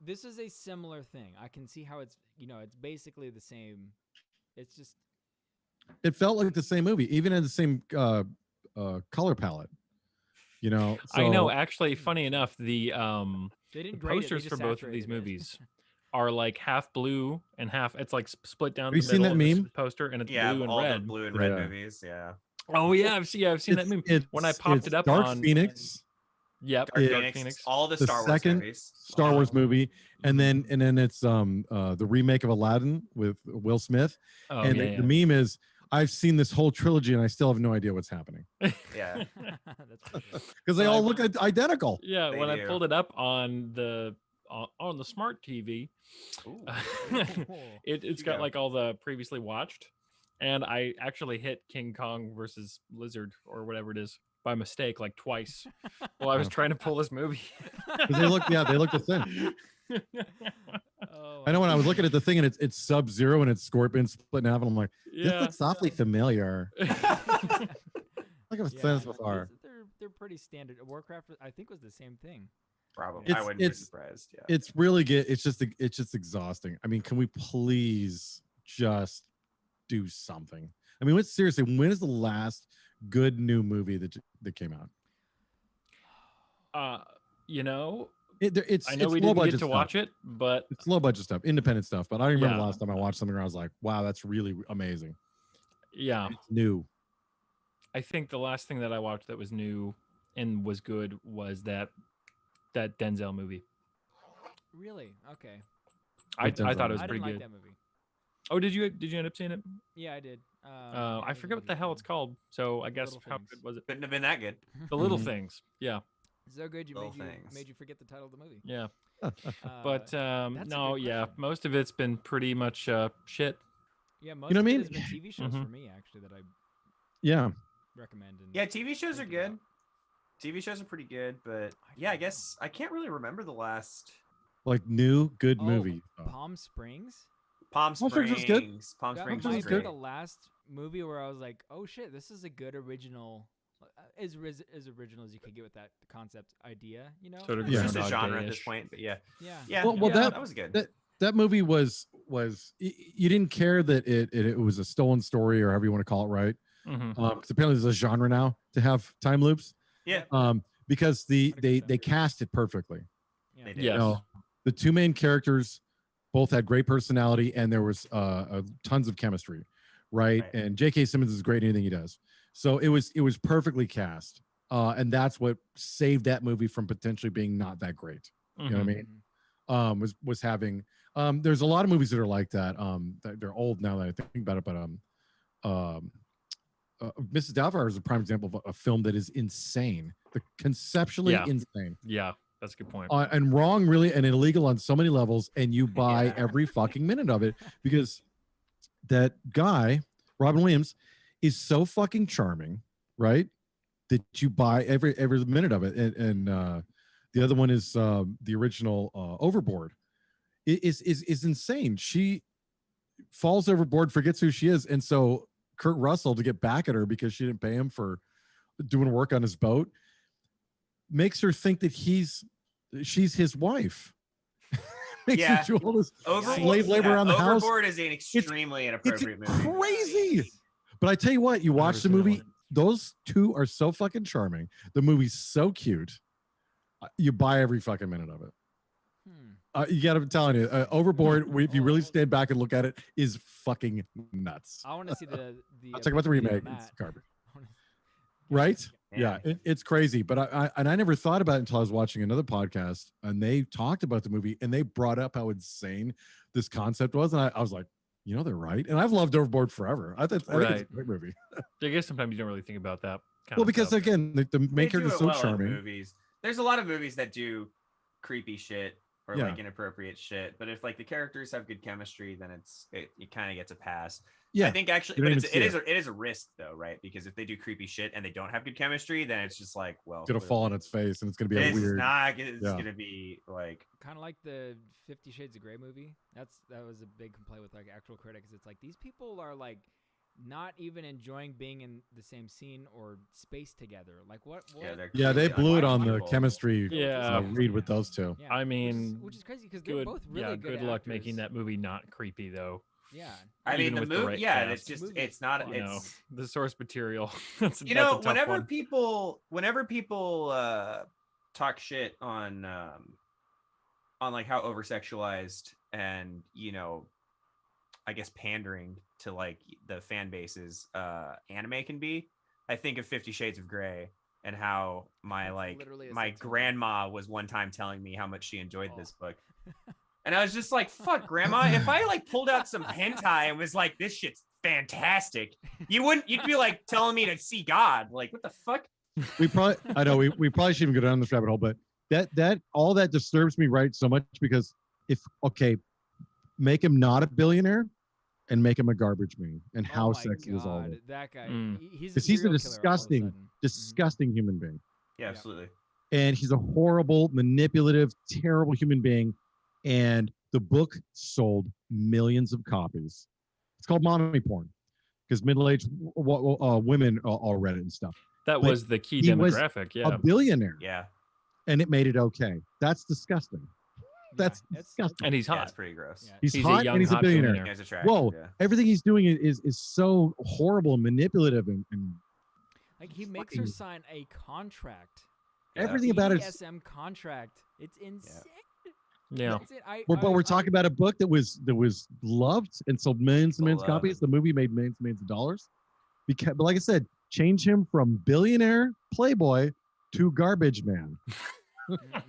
This is a similar thing. I can see how it's it's basically the same. It's just It felt like the same movie, even in the same color palette. You know, I know. so- Actually, funny enough, the they didn't grade it, they posters just for both of these saturated it. movies are like half blue and half. It's like split down Have the you seen middle. that of this meme? poster, and it's Yeah, blue and all red. the blue and red Yeah. movies. Yeah. Oh yeah, I've seen that meme. When I popped it up Dark on Phoenix, Yep, Dark Phoenix, all the the Star Wars second movies. Star Wars movie, and then it's the remake of Aladdin with Will Smith. Oh, And yeah, the meme is, I've seen this whole trilogy and I still have no idea what's happening Yeah. That's pretty good. because they all look identical. yeah. They When I do. pulled it up on the smart TV, Ooh. it's You got go. like all the previously watched, and I actually hit King Kong versus Lizard or whatever it is by mistake like twice while I was trying to pull this movie. 'Cause they look the same. I know when I was looking at the thing and it's Sub-Zero and it's Scorpion split in half, and I'm like, this Yeah. looks awfully familiar. Like I've seen this before. They're pretty standard. Warcraft, I think, was the same thing. Probably. I wouldn't be surprised. Yeah. It's really good. It's just exhausting. I mean, can we please just do something? I mean, seriously, when is the last good new movie that came out? It's I know we didn't get to watch it, but it's low budget stuff, independent stuff. But I don't remember Yeah. the last time I watched something where I was like, wow, that's really amazing. yeah, It's new. I think the last thing that I watched that was new and was good was that Denzel movie. Really? Okay. I Denzel thought it was I pretty didn't like good. that movie. Oh, did you end up seeing it? Yeah, I did. I forget what the hell it's called. So I guess Little how Things. good was it? Couldn't have been that good. The Little Mhm. Things. Yeah, So good, Little made Things. you forget the title of the movie. yeah. But But no, good yeah. question. Most of it's been pretty much shit. Yeah, most know of what I it mean? has been TV shows Mhm. for me actually that I Yeah. recommend. And Yeah, TV shows are think good. about. TV shows are pretty good, but yeah, I guess I can't really remember the last. Like new good Oh, movie. Palm Springs. Palm Palm Springs. Springs was good. Palm That Springs might was be great. the last movie where I was like, "Oh shit, this is a good original, as original as you could get with that concept idea." You know, Sort of It's just a Groundhog genre at this Day-ish. point, but yeah, yeah. yeah. Well, yeah, that- that was good. That movie was you didn't care that it was a stolen story or however you want to call it, right? Mhm. Because apparently there's a genre now to have time loops. Yeah. Because they 100%. cast it perfectly. Yeah. They did. You Yes. know, the two main characters both had great personality and there was tons of chemistry, right? Right. And J.K. Simmons is great in anything he does. So it was perfectly cast. And that's what saved that movie from potentially being not that great. You know what I Mhm. mean? Was having there's a lot of movies that are like that. They're old now that I think about it, but Mrs. Doubtfire is a prime example of a film that is insane, conceptually Yeah. insane, Yeah, that's a good point. and wrong, really, and illegal on so many levels. And you buy Yeah. every fucking minute of it because that guy, Robin Williams, is so fucking charming, right? That you buy every minute of it. And the other one is the original Overboard. is insane. She falls overboard, forgets who she is, and so Kurt Russell, to get back at her because she didn't pay him for doing work on his boat, makes her think that she's his wife. Makes her do all this slave labor around the house. Overboard is an extremely inappropriate movie. Crazy. But I tell you what, you watch the movie, those two are so fucking charming. The movie's so cute. You buy every fucking minute of it. You gotta, I'm telling you, Overboard, if you really stand back and look at it, is fucking nuts. I want to see the I'll talk about the remake. It's garbage. Right? Yeah, it's crazy. But I never thought about it until I was watching another podcast, and they talked about the movie, and they brought up how insane this concept was, and I was like, you know, they're right. And I've loved Overboard forever. I think it's a great movie. I guess sometimes you don't really think about that. Well, because again, the main character is so charming. Movies. There's a lot of movies that do creepy shit or like inappropriate shit, but if like the characters have good chemistry, then it kind of gets a pass. I think actually, but it is a risk though, right? Because if they do creepy shit and they don't have good chemistry, then it's just like, well, it's gonna fall on its face, and it's gonna be a weird. It's gonna be like kind of like the 50 Shades of Grey movie. That was a big complaint with like actual critics. It's like these people are like not even enjoying being in the same scene or space together. Like what? Yeah, they blew it on the chemistry. Read with those two. Yeah, I mean, which is crazy because they're both really good. Good luck actors. making that movie not creepy though. Yeah, I mean the movie. It's not. It's the source material. Whenever people talk shit on like how over-sexualized and I guess pandering to like the fan bases anime can be, I think of 50 Shades of Grey and how my grandma was one time telling me how much she enjoyed this book. And I was just like, fuck, grandma, if I like pulled out some hentai and was like, this shit's fantastic, you'd be like telling me to see God. Like, what the fuck? We probably shouldn't even go down this rabbit hole, but that all that disturbs me so much because make him not a billionaire and make him a garbage man, and how sexy is all that. That guy, he's a disgusting human being. Yeah, absolutely. And he's a horrible, manipulative, terrible human being. And the book sold millions of copies. It's called mommy porn because middle-aged women all read it and stuff. That was the key demographic. Yeah, a billionaire. Yeah, and it made it okay. That's disgusting. That's disgusting. And he's hot. That's pretty gross. Yeah. He's hot and he's a billionaire. He's attractive, whoa! Yeah. Everything he's doing is so horrible and manipulative and like he makes her sign a contract. Everything about it. BDSM contract. It's insane. Yeah. But we're talking about a book that was loved and sold millions and millions of copies. The movie made millions and millions of dollars. But like I said, change him from billionaire playboy to garbage man.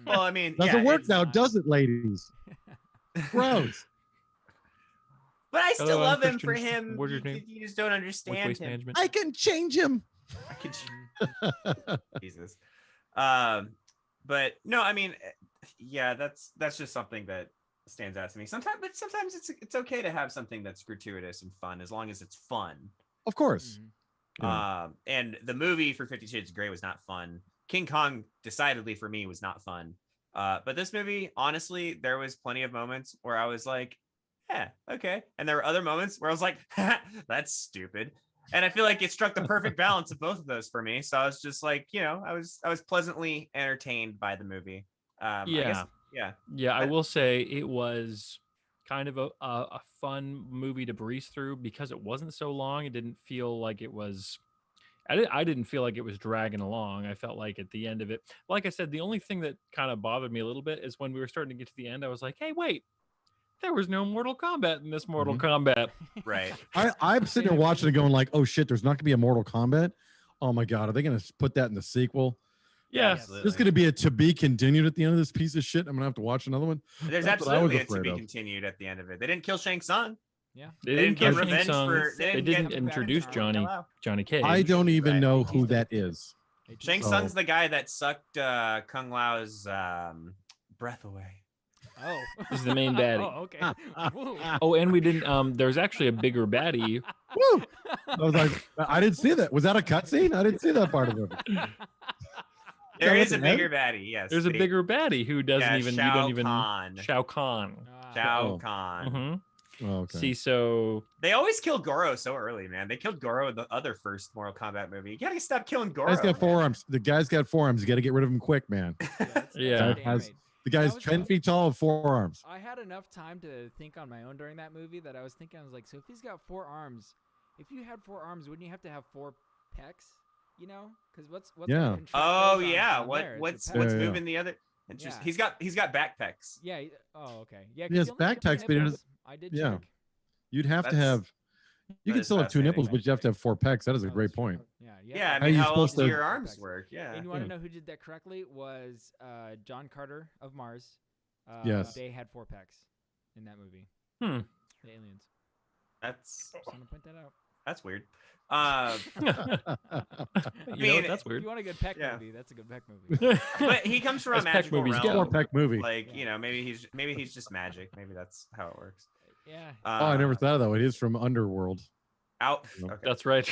Well, I mean, doesn't work now, does it, ladies? Gross. But I still love him for him. What's your name? You just don't understand him. Management? I can change him. Jesus. But no, I mean, yeah, that's just something that stands out to me. Sometimes it's okay to have something that's gratuitous and fun as long as it's fun. Of course. And the movie for 50 Shades of Grey was not fun. King Kong decidedly for me was not fun. But this movie, honestly, there was plenty of moments where I was like, yeah, okay. And there were other moments where I was like, that's stupid. And I feel like it struck the perfect balance of both of those for me. So I was just like, I was pleasantly entertained by the movie. I will say it was kind of a fun movie to breeze through because it wasn't so long. It didn't feel like it was. I didn't feel like it was dragging along. I felt like at the end of it, like I said, the only thing that kind of bothered me a little bit is when we were starting to get to the end, I was like, hey, wait, there was no Mortal Kombat in this Mortal Kombat. Right. I'm sitting there watching it going like, oh shit, there's not going to be a Mortal Kombat. Oh my God. Are they going to put that in the sequel? Yeah. There's going to be a to be continued at the end of this piece of shit. I'm going to have to watch another one. There's absolutely a to be continued at the end of it. They didn't kill Shang Tsung. Yeah. They didn't get revenge for. They didn't introduce Johnny Cage. I don't even know who that is. Shang Tsung's the guy that sucked Kung Lao's breath away. Oh, he's the main baddie. Oh, okay. Oh, and we didn't. There's actually a bigger baddie. Woo! I was like, I didn't see that. Was that a cutscene? I didn't see that part of it. There is a bigger baddie. Yes, there's a bigger baddie who doesn't even. Shao you don't even. Kahn. Shao Kahn. Shao Kahn. Mm-hmm. Oh, okay. See, so they always kill Goro so early, man. They killed Goro in the other first Mortal Kombat movie. You gotta stop killing Goro. Guy's got forearms. The guy's got forearms. You got to get rid of him quick, man. Yeah. The guy's 10 feet tall with 4 arms. I had enough time to think on my own during that movie that I was like, so if he's got 4 arms, if you had 4 arms, wouldn't you have to have 4 pecs? You know, because what's yeah. Oh yeah, what's moving the other? Interesting. He's got backpacks. Yeah. Oh okay. Yeah. He has backpacks, but I did. Yeah. Check. You'd have to have. You can still have 2 nipples, but you have to have 4 pecs. That is a great point. Yeah. I mean, how else do your arms work? Yeah. And you want to know who did that correctly? Was John Carter of Mars. Yes. They had 4 pecs in that movie. The aliens. That's. Just want to point that out. That's weird. I mean, that's weird. If you want a good peck movie, that's a good peck movie. But he comes from a magical realm. Get more peck movie. Like maybe he's just magic. Maybe that's how it works. Yeah. I never thought of that. It is from Underworld. Okay. That's right.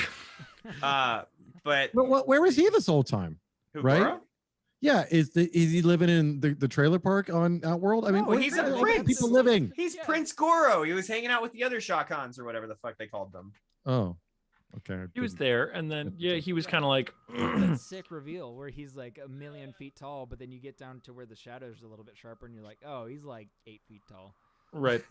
But where was he this whole time? Right? Goro? Yeah. Is he living in the trailer park on Outworld? I mean, he's a prince. People living. He's Prince Goro. He was hanging out with the other Shao Kahns or whatever the fuck they called them. Oh. Okay. He was there, and then he was kind of like that sick reveal where he's like 1,000,000 feet tall, but then you get down to where the shadows are a little bit sharper, and you're like, oh, he's like 8 feet tall. Right.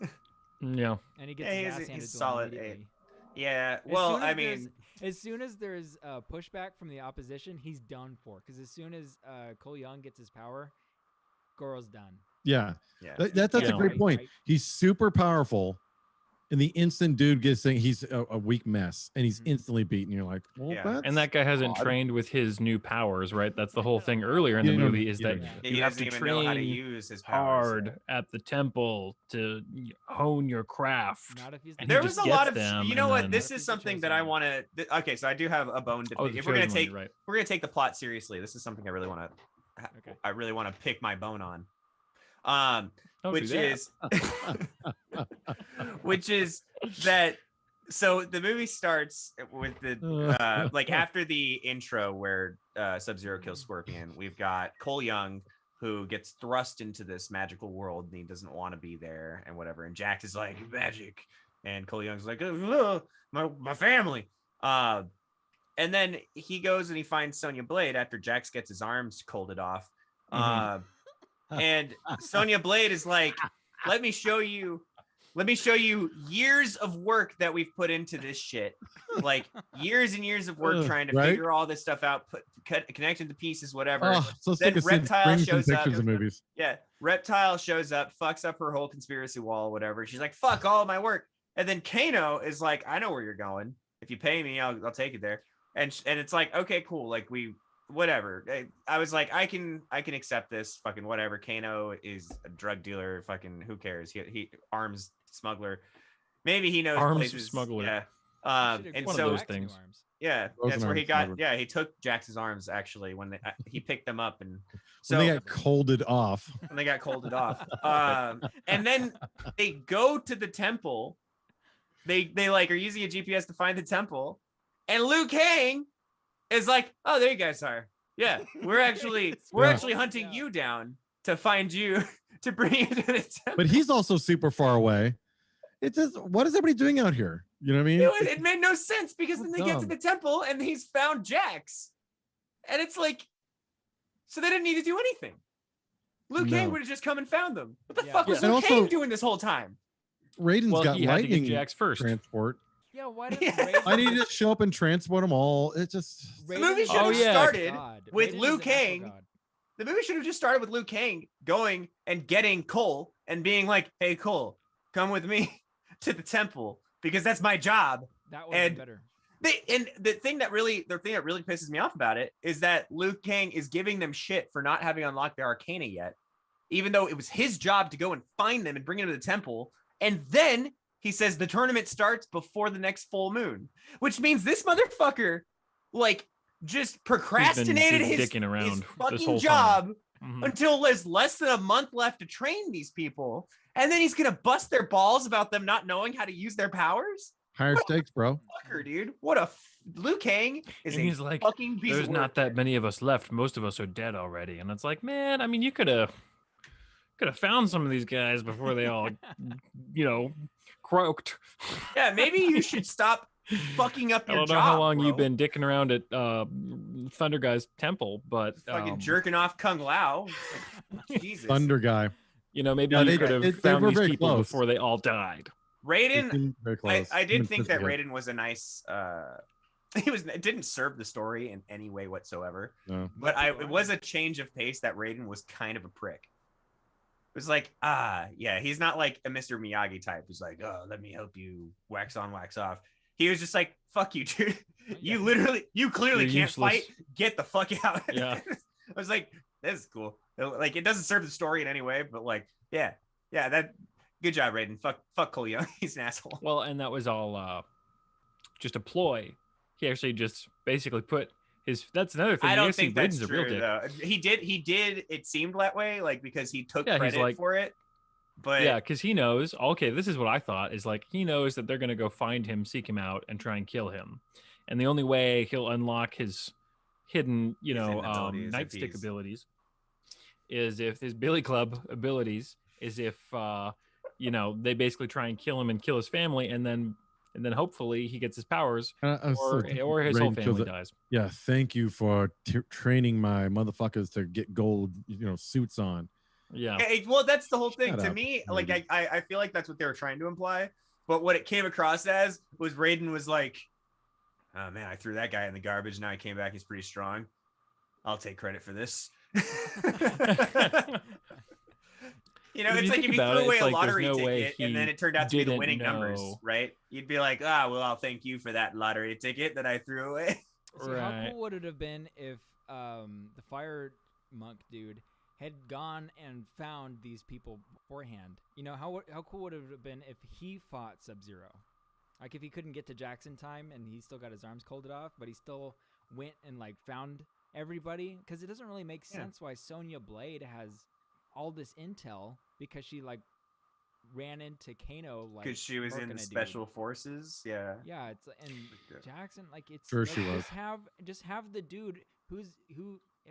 Yeah. And he gets his ass handed he's to solid him 8. immediately. Yeah. Well, I mean, as soon as there's pushback from the opposition, he's done for. Because as soon as Cole Young gets his power, Goro's done. Yeah. Yeah. That's a great point. Right. He's super powerful. And the instant dude gets saying he's a weak mess, and he's instantly beaten. You're like, well, Yeah. And that guy hasn't trained with his new powers, right? That's the whole thing earlier in the movie is that you have to train how to use his powers, hard at the temple to hone your craft. Not if he's there was a lot of, you know what? This is something that I want to. Okay, so I do have a bone to pick. If we're gonna take the plot seriously, this is something I really want to. I really want to pick my bone on. Which is that so the movie starts with the like after the intro where Sub-Zero kills Scorpion, we've got Cole Young who gets thrust into this magical world and he doesn't want to be there and whatever, and Jax is like magic and Cole Young's like my family, and then he goes and he finds Sonya Blade after Jax gets his arms colded off. And Sonya Blade is like, let me show you years of work that we've put into this shit. Like years and years of work trying to figure all this stuff out, connecting the pieces, whatever. So then Reptile shows up. Movies. Yeah. Reptile shows up, fucks up her whole conspiracy wall, whatever. She's like, fuck all of my work. And then Kano is like, I know where you're going. If you pay me, I'll take you there. And it's like, okay, cool. Like whatever. I was like, I can accept this. Fucking whatever. Kano is a drug dealer. Fucking who cares? He arms smuggler. Maybe he knows arms places. Smuggler. Yeah. And one so of those things. Yeah, that's where he got. Yeah, he took Jax's arms actually when he picked them up, and so when they got colded off. When they got colded off, and then they go to the temple. They like are using a GPS to find the temple, and Liu Kang is like, oh, there you guys are. Yeah, we're actually hunting you down to find you to bring you to the temple. But he's also super far away. It just, what is everybody doing out here? You know what I mean? It made no sense because then they get to the temple and he's found Jax, and it's like, so they didn't need to do anything. Liu Kang would have just come and found them. What the fuck was Liu Kang doing this whole time? Raiden's got lightning Jax first. Transport. Yeah, why didn't I need to show up and transport them all. It just the movie should have started with Liu Kang. The movie should have just started with Liu Kang going and getting Cole and being like, "Hey, Cole, come with me to the temple because that's my job." That would be better. The thing that really pisses me off about it is that Liu Kang is giving them shit for not having unlocked the Arcana yet, even though it was his job to go and find them and bring them to the temple. And then he says the tournament starts before the next full moon, which means this motherfucker, like, just procrastinated his fucking job until there's less than a month left to train these people. And then he's going to bust their balls about them not knowing how to use their powers. Higher stakes, bro. Fucker, dude. What a Liu Kang is he's a like, fucking piece there's of not that many of us left. Most of us are dead already. And it's like, man, I mean, you could have could have found some of these guys before they all, croaked. Yeah, maybe you should stop fucking up I your don't know job, how long bro. you've been dicking around at Thunder Guy's temple, but fucking jerking off Kung Lao. Like, Jesus. Thunder guy. Maybe Yeah, you could have found were these very people close. before they all died. Raiden, Very close. I did think that Raiden was a nice. It didn't serve the story in any way whatsoever. No. But it was a change of pace that Raiden was kind of a prick. It was like, yeah, he's not like a Mr. Miyagi type who's like, oh, let me help you wax on, wax off. He was just like, fuck you, dude. You clearly You're can't useless. fight. Get the fuck out. Yeah. I was like, this is cool. Like, it doesn't serve the story in any way, but like, yeah, that good job, Raiden. Fuck Cole Young. He's an asshole. Well, and that was all just a ploy. He actually just basically put his. That's another thing. I don't think that's Raiden's true, though. He did. It seemed that way, like, because he took credit for it. But yeah, because he knows. Okay, this is what I thought is like he knows that they're gonna go find him, seek him out, and try and kill him. And the only way he'll unlock his hidden, nightstick abilities is if his Billy Club abilities is if they basically try and kill him and kill his family, and then hopefully he gets his powers, or his whole family dies. Yeah, thank you for training my motherfuckers to get gold, suits on. Yeah. Well, that's the whole thing. Shut To up, me, like I feel like that's what they were trying to imply. But what it came across as was Raiden was like, oh man, I threw that guy in the garbage. Now he came back. He's pretty strong. I'll take credit for this. It's like if you threw away a lottery ticket and then it turned out to be the winning numbers, right? You'd be like, well, I'll thank you for that lottery ticket that I threw away. See, how cool would it have been if the fire monk dude had gone and found these people beforehand? How cool would it have been if he fought Sub-Zero? Like if he couldn't get to Jax in time and he still got his arms colded off, but he still went and like found everybody, because it doesn't really make sense why Sonya Blade has all this intel, because she like ran into Kano like because she was in the special forces. Yeah it's and Jackson, like it's sure like, she was. just have the dude who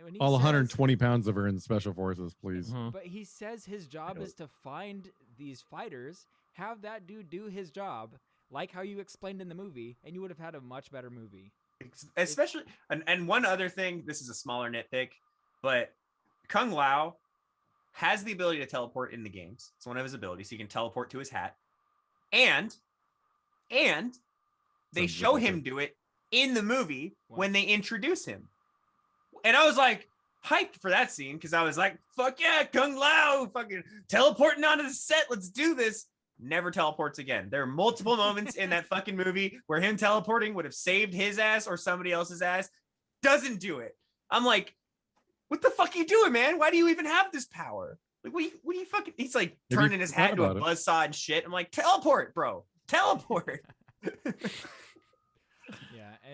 when he all says, 120 pounds of her in special forces, please. Mm-hmm. But he says his job is to find these fighters. Have that dude do his job like how you explained in the movie, and you would have had a much better movie. Especially, and one other thing, this is a smaller nitpick, but Kung Lao has the ability to teleport in the games. It's one of his abilities. He can teleport to his hat, and they show him do it in the movie when they introduce him. And I was like hyped for that scene, because I was like, fuck yeah, Kung Lao fucking teleporting onto the set. Let's do this. Never teleports again. There are multiple moments in that fucking movie where him teleporting would have saved his ass or somebody else's ass. Doesn't do it. I'm like, what the fuck are you doing, man? Why do you even have this power? Like, what are you fucking... He's like turning his hat into a buzzsaw and shit. I'm like, teleport, bro. Teleport.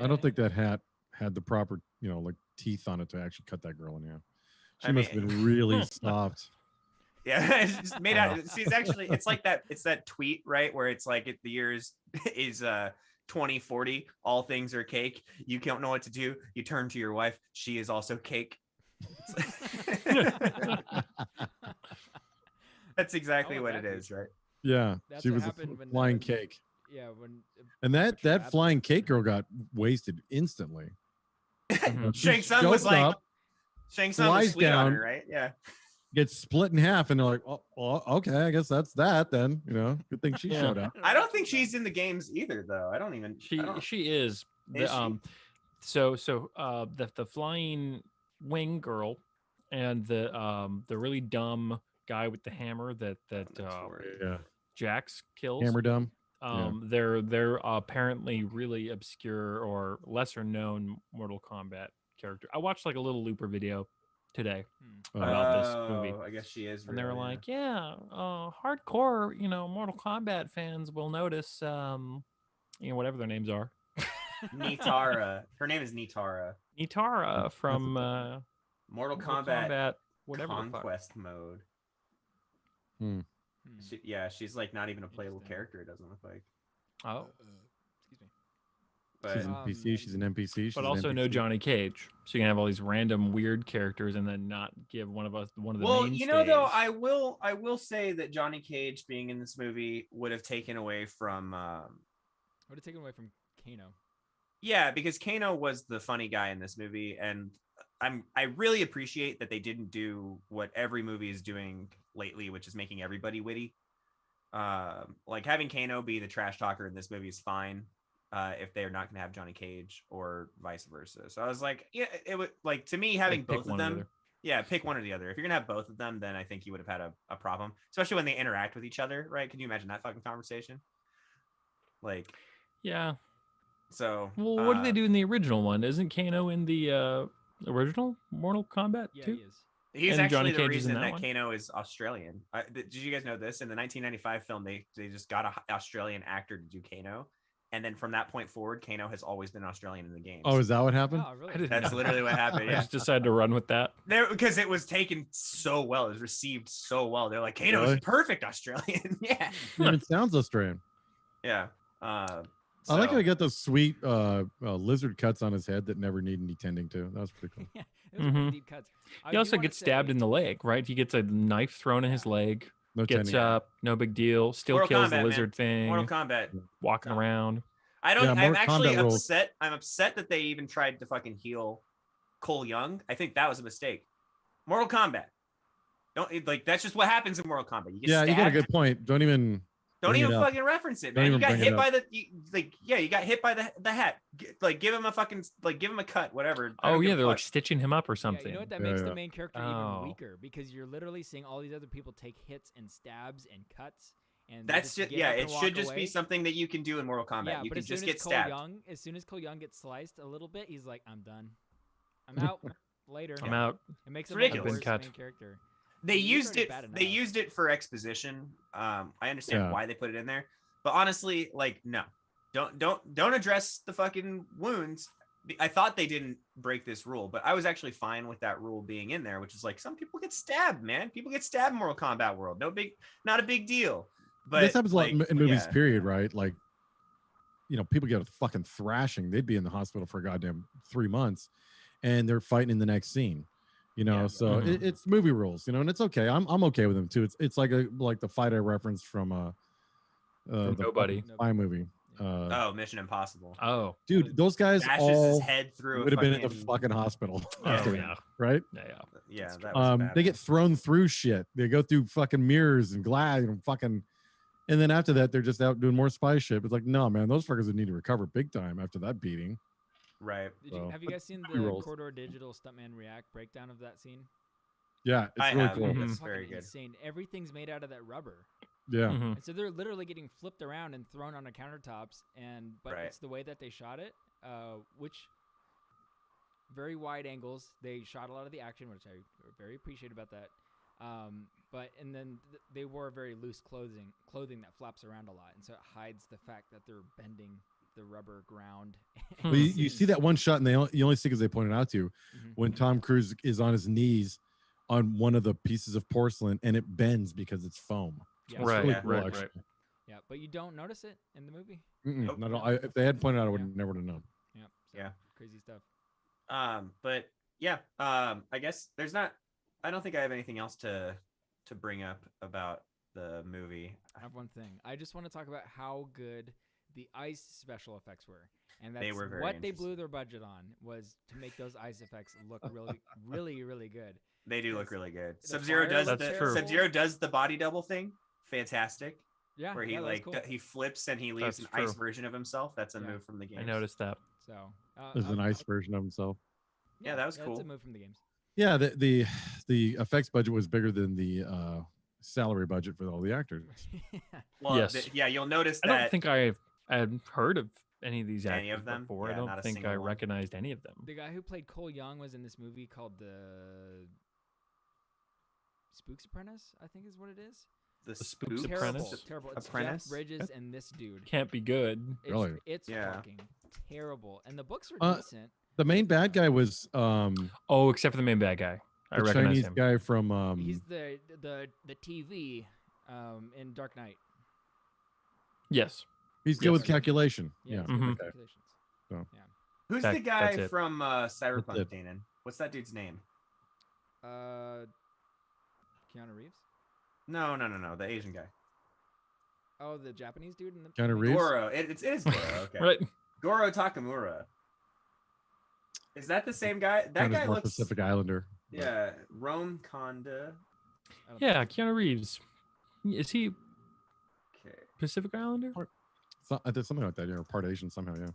I don't think that hat had the proper, like teeth on it to actually cut that girl in half. She must have been really soft. Yeah, it's just made out. See, it's like that. It's that tweet, right, where it's like the year is 2040. All things are cake. You don't know what to do. You turn to your wife. She is also cake. That's exactly what it is, right? Yeah, that's she was a flying cake. Yeah, and that flying cake girl got wasted instantly. Shang Tsung was like, Shang Tsung was sweet on her, right? Yeah. Gets split in half, and they're like, oh, okay, I guess that's that then. Good thing she showed up. I don't think she's in the games either, though. She is. So the flying wing girl and the really dumb guy with the hammer that Jax kills. Hammer dumb. They're apparently really obscure or lesser known Mortal Kombat character. I watched like a little Looper video today about this movie. I guess she is. And they were like, hardcore, Mortal Kombat fans will notice, whatever their names are. Nitara. Her name is Nitara. Nitara from Mortal Kombat whatever Conquest mode. She's like not even a playable character. It doesn't look like. Oh, excuse me. But She's an NPC. She's an NPC. She's But an also no NPC. Johnny Cage, so you can have all these random weird characters and then not give one of the well, mainstays. you know, though, I will say that Johnny Cage being in this movie would have taken away from Would have taken away from Kano. yeah, because Kano was the funny guy in this movie, and I really appreciate that they didn't do what every movie is doing lately, which is making everybody witty. Like having Kano be the trash talker in this movie is fine. If they're not going to have Johnny Cage or vice versa. So I was like, yeah, it would like to me having both of them. Yeah, pick one or the other. If you're going to have both of them, then I think you would have had a problem, especially when they interact with each other, right? Can you imagine that fucking conversation? Like, yeah. So, well, what do they do in the original one? Isn't Kano in the original Mortal Kombat too? He is. He's and actually Johnny the Cage reason in that one? Kano is Australian. Did you guys know this? In the 1995 film, they just got an Australian actor to do Kano. And then from that point forward, Kano has always been Australian in the games. Oh, is that what happened? Oh, really? That's literally what happened. I Yeah, just decided to run with that. because it was taken so well. It was received so well. They're like, Kano is Really? perfect Australian. Yeah. It sounds Australian. Yeah. I like how he got those sweet lizard cuts on his head that never need any tending to. That was pretty cool. Yeah, those were pretty deep cuts. He also gets stabbed in the leg, right? He gets a knife thrown in his leg. No Gets tending. up, no big deal. Still Mortal kills Kombat, the man. lizard thing. Mortal Kombat. Walking around. I don't. Yeah, I'm Mortal actually Kombat rules. upset. I'm upset that they even tried to fucking heal Cole Young. I think that was a mistake. Mortal Kombat. Don't like. That's just what happens in Mortal Kombat. You get Yeah, stabbed. you got a good point. Don't even bring it up. fucking reference it, Don't man. You even got bring it hit up. by the you got hit by the hat. Give him a fucking give him a cut, whatever. I Oh don't give yeah, a they're like fuck. stitching him up or Yeah, something. you know what? That Yeah, makes yeah. the main character Oh. even weaker because you're literally seeing all these other people take hits and stabs and cuts. And they That's just get yeah. up and It walk should just away. be something that you can do in Mortal Kombat. Yeah, You but can as soon just as get Cole stabbed. Young, as soon as Cole Young gets sliced a little bit, he's like, "I'm done. I'm out later." I'm out. It makes It's him like a ridiculous. worse Cut. main character. They He's used already it. bad They enough. used it for exposition. I understand Yeah. why they put it in there, but honestly, like, no, don't address the fucking wounds. I thought they didn't break this rule, but I was actually fine with that rule being in there, which is like some people get stabbed, man. People get stabbed in Mortal Kombat world. Not a big deal. But this happens a lot like, in movies, yeah. period, right? Like, people get a fucking thrashing. They'd be in the hospital for a goddamn 3 months, and they're fighting in the next scene. Yeah. So Mhm. it's movie rules, and it's okay. I'm okay with them too. It's like the fight I referenced from the Nobody. fucking spy movie. Oh, Mission Impossible. Oh. Dude, those guys Bashes his all head through. would have been in the fucking hospital. Oh after yeah. that, right? Yeah. Yeah, that was They get thrown through shit. They go through fucking mirrors and glass and fucking, and then after that they're just out doing more spy shit. It's like, no, man, those fuckers would need to recover big time after that beating. right. Have you guys seen Movie the rolls. Corridor Digital Stuntman React breakdown of that scene? Yeah, it's I really have. cool. Mhm. It's It's very fucking good. insane. Everything's made out of that rubber. Yeah. Mhm. And so they're literally getting flipped around and thrown on the countertops, but Right. it's the way that they shot it, which very wide angles. They shot a lot of the action, which I very appreciate about that. And then they wore very loose clothing that flaps around a lot, and so it hides the fact that they're bending the rubber ground. Well, you see that one shot, and you only see because they pointed out to you Mhm. when Tom Cruise is on his knees on one of the pieces of porcelain, and it bends because it's foam. Yeah. It's Right, really yeah, cool, right, actually. right. Yeah, but you don't notice it in the movie. Mm-mm, Nope. not at all. If they had pointed out, I would never have known. Yeah. So Yeah. Crazy stuff. But yeah, I guess I don't think I have anything else to bring up about the movie. I have one thing. I just want to talk about how good the ice special effects were. And They that's were very what they blew interesting. their budget on, was to make those ice effects look really, really, really good. They do look Yes. really good. The Sub-Zero fire does That's the true. Sub-Zero does the body double thing. Fantastic. Yeah. Where he yeah, that was cool. he flips and he leaves That's an ice true. version of himself. That's a Yeah. move from the game. I noticed that. So There's a nice version of himself. Yeah, that was That's cool. a move from the games. Yeah, the effects budget was bigger than the salary budget for all the actors. Well, Yes. yeah, you'll notice I that. don't think I had heard of any of these actors Any of them? before. Yeah, I don't not a think single I one. recognized any of them. The guy who played Cole Young was in this movie called The Spook's Apprentice, I think is what it is. the Spook's Spooks Terrible, Apprentice? terrible. It's Apprentice? Jeff Bridges and this dude. Can't be good. It's, Really? it's Yeah. fucking terrible. And the books were Uh, decent. The main bad guy was Oh, except for the main bad guy. I the recognize Chinese him. guy from He's the TV in Dark Knight. Yes. he's good Yes. with calculation. Yeah. Yeah. he's good with Mhm. calculations. So Who's the guy from Cyberpunk, Danon? What's that dude's name? Keanu Reeves? No. The Asian guy. Oh, the Japanese dude in the Keanu Reeves? Goro. It is Goro. Okay. Right. Goro Takamura. Is that the same guy? That guy looks Pacific Islander. Yeah, Rome Conda. Yeah, Keanu Reeves. Is he Okay. Pacific Islander? I did something like that. Yeah, part Asian somehow. Yeah.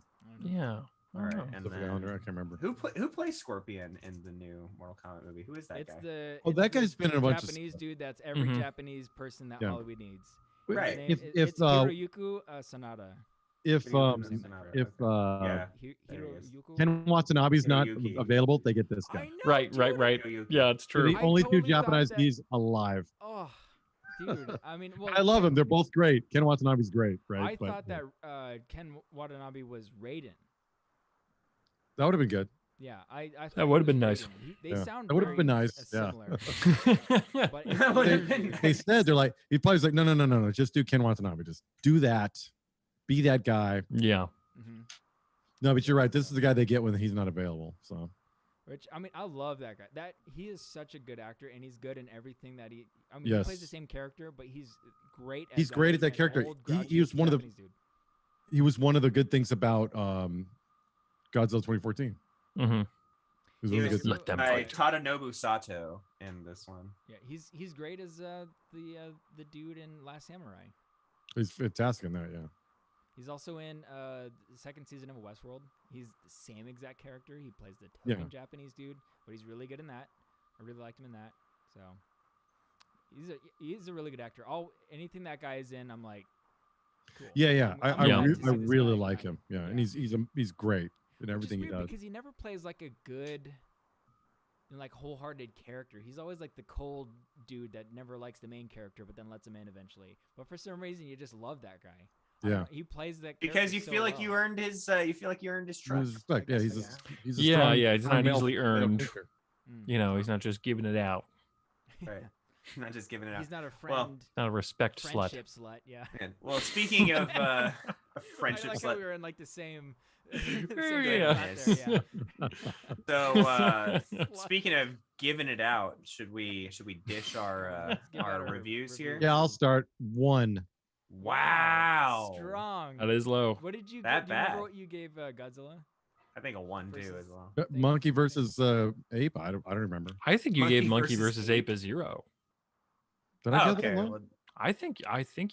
Yeah. All right, and Pacific then Islander. I can't remember. who plays Scorpion in the new Mortal Kombat movie? Who is that guy? That guy's been in a bunch of Japanese stuff. dude. That's every Mhm. Japanese person that Yeah. Hollywood needs. Right. His name, it's Hiroyuku Sanada. If Yeah. Hiroyuku. Ken Watanabe's not Hiroyuki. available, they get this I guy. know, Right. Hiroyuki. Yeah, it's They're true. the I only totally two thought Japanese that- bees alive. Oh, dude. I mean, well, I love them. They're both great. Ken Watanabe's great, right? I thought that Ken Watanabe was Raiden. that would have been good. Yeah, I thought That he would've was been nice. Raiden. They Yeah. sound That would've very been nice, yeah. similar. But That would've been They said they're like he probably was like no, just do Ken Watanabe. Just do that. Be that guy. Yeah. Mhm. No, but you're right. This is the guy they get when he's not available. So Which I mean, I love that guy. That he is such a good actor, and he's good in everything that he. I mean, he plays the Yes. same character, but he's great. He's great at that an character. old, He grouchy was one of the- Japanese dude. he was one of the good things about Godzilla 2014. Mm-hmm. He was He one of the was good Let them by fight. Tadanobu Sato in this one. Yeah, he's great as the dude in Last Samurai. He's fantastic in that. Yeah. He's also in the second season of Westworld. He's the same exact character. He plays the Yeah. token Japanese dude, but he's really good in that. I really liked him in that. So he's a really good actor. Anything that guy is in, I'm like, cool. Yeah. I'm I glad to see this really guy. like him. Yeah, and Yeah. he's great in Which is everything he weird does. because he never plays like a good and like wholehearted character. He's always like the cold dude that never likes the main character, but then lets him in eventually. But for some reason, you just love that guy. I don't Yeah. know, he plays that Because character you so feel like well. you earned his trust. Respect. Yeah, I he's guess, a Yeah, strong, yeah, it's not strong male- easily male earned. thinker. Mm. You know, he's not just giving it out. Right. Not just giving it out. He's not a Well, friend. Not a respect slut. Friendship slut. Yeah. Man, well, speaking of a friendship I like how slut, we were in like the same. Yeah. There, yeah. so Slut. speaking of giving it out, should we dish our Let's give out our our reviews here? reviews. Yeah, I'll start. 1. Wow. Strong. That is low. What did you? That do you remember bad. what you gave Godzilla? I think a 1 too Versus- as well. Monkey versus ape. I don't remember. I think you gave Monkey Monkey versus versus Ape. Ape a 0. Did I Oh, get that okay. one? Well, I think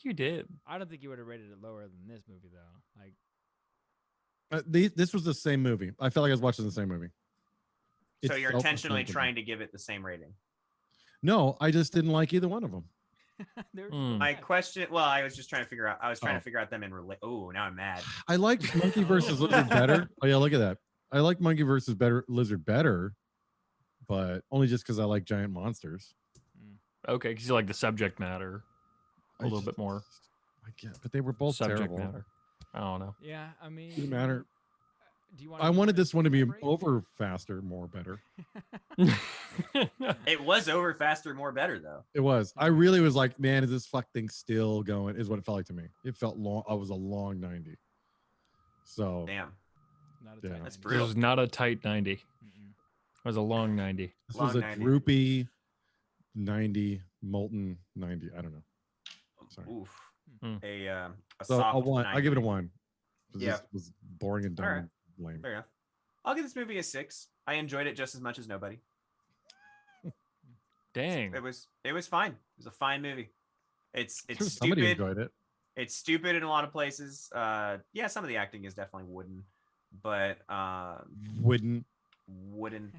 you did. I don't think you would have rated it lower than this movie though. Like, This was the same movie. I felt like I was watching the same movie. so It you're felt the intentionally same to me. trying to give it the same rating. No, I just didn't like either one of them. they're Mm. My question, well, I was just trying to figure out. I was trying Oh. to figure out them in relate. Oh, now I'm mad. I liked Monkey versus Lizard better. Oh yeah, look at that. I like Monkey versus Lizard better, but only just because I like giant monsters. Okay, because you like the subject matter a I little just- bit more. I get, but they were both Subject terrible. matter. I don't know. Yeah, I mean, Didn't matter. Do you want? I wanted this one to be over faster, more better. It was over faster, more better though. It was. I really was like, man, is this fuck thing still going? Is what it felt like to me. It felt long. I was a long 90. So Damn. Not Yeah. tight That's line. It brutal. was not a tight 90. It Mm-mm. was a long 90. this Long was a 90. droopy 90, molten 90. I don't know. Sorry. Oof. Hmm. A So soft a 1. I give it a 90. 1. This Yeah. was boring and dumb Alright. and lame. Fair enough. I'll give this movie a 6. I enjoyed it just as much as nobody. Dang. It was fine. It was a fine movie. It's Sure, somebody stupid. enjoyed it. It's stupid in a lot of places. Yeah, some of the acting is definitely wooden, but Wouldn't. wooden.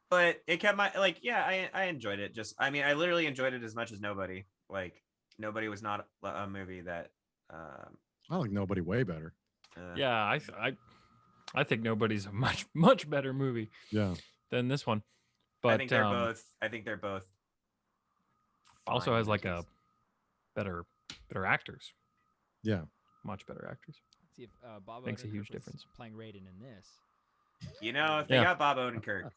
But it kept my I enjoyed it. Just I mean, I literally enjoyed it as much as nobody. Like nobody was not a movie that I like nobody way better. Yeah, I think Nobody's a much better movie Yeah. than this one. But I think they're both also fine has like a movies. better actors. Yeah. Much better actors. See if Bob Makes a Odenkirk huge was difference. playing Raiden in this. You know, if they Yeah. got Bob Odenkirk.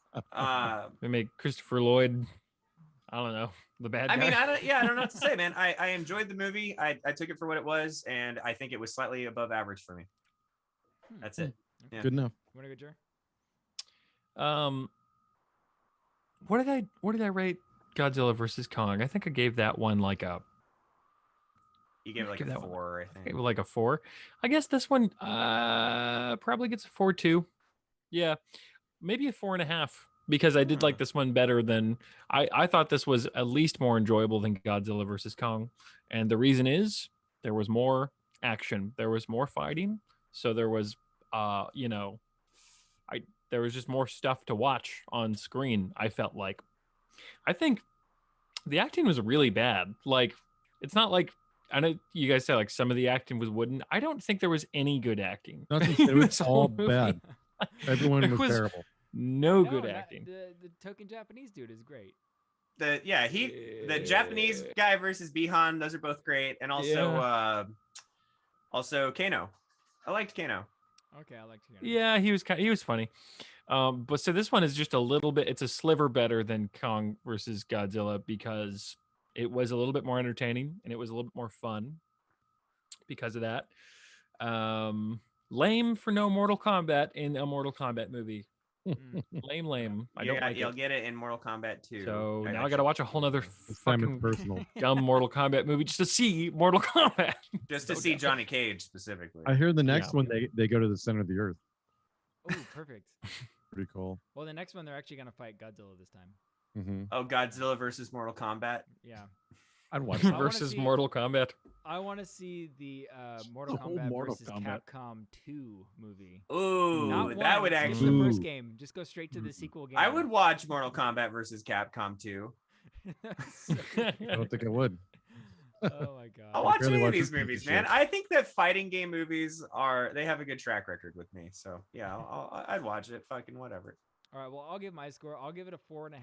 They make Christopher Lloyd, I don't know, the bad guy. I mean, I don't know what to say, man. I enjoyed the movie. I took it for what it was, and I think it was slightly above average for me. That's it. Yeah. Good enough. Want to go, Jer? What did I rate Godzilla versus Kong? I think I gave that one like a. You gave it like a 4, I think. I gave it like a 4. I guess this one probably gets a 4 too. Yeah, maybe a 4.5 because I did like this one better than I thought this was at least more enjoyable than Godzilla versus Kong, and the reason is there was more action, there was more fighting, so there was there was just more stuff to watch on screen. I felt like I think the acting was really bad. Like it's not like I know you guys say like some of the acting was wooden. I don't think there was any good acting. Nothing. It was all bad. Everyone was terrible. No good acting. The token Japanese dude is great. The Japanese guy versus Bihan, those are both great, and also also Kano. I liked Kano. Okay, I liked Kano. Yeah, he was funny. But so this one is just a little bit. It's a sliver better than Kong versus Godzilla because it was a little bit more entertaining and it was a little bit more fun because of that. Lame for no Mortal Kombat in a Mortal Kombat movie. Lame. I don't like you'll it. get it in Mortal Kombat 2. So now I got to watch a whole nother fucking personal dumb Mortal Kombat movie just to see Mortal Kombat. Just to see Johnny Cage specifically. I hear the next one they go to the center of the earth. Oh, perfect. Pretty cool. Well, the next one they're actually gonna fight Godzilla this time. Mm-hmm. Oh, Godzilla versus Mortal Kombat. Yeah. I'd watch that. Versus Mortal Kombat. I want to see the Mortal Kombat versus Capcom 2 movie. Ooh, that would actually the first game. Just go straight to the sequel game. I would watch Mortal Kombat versus Capcom 2. I don't think I would. Oh my god! I'll watch any of these movies, man. I think that fighting game movies they have a good track record with me. So yeah, I'd watch it. Fucking whatever. All right, well, I'll give my score. I'll give it a 4.5.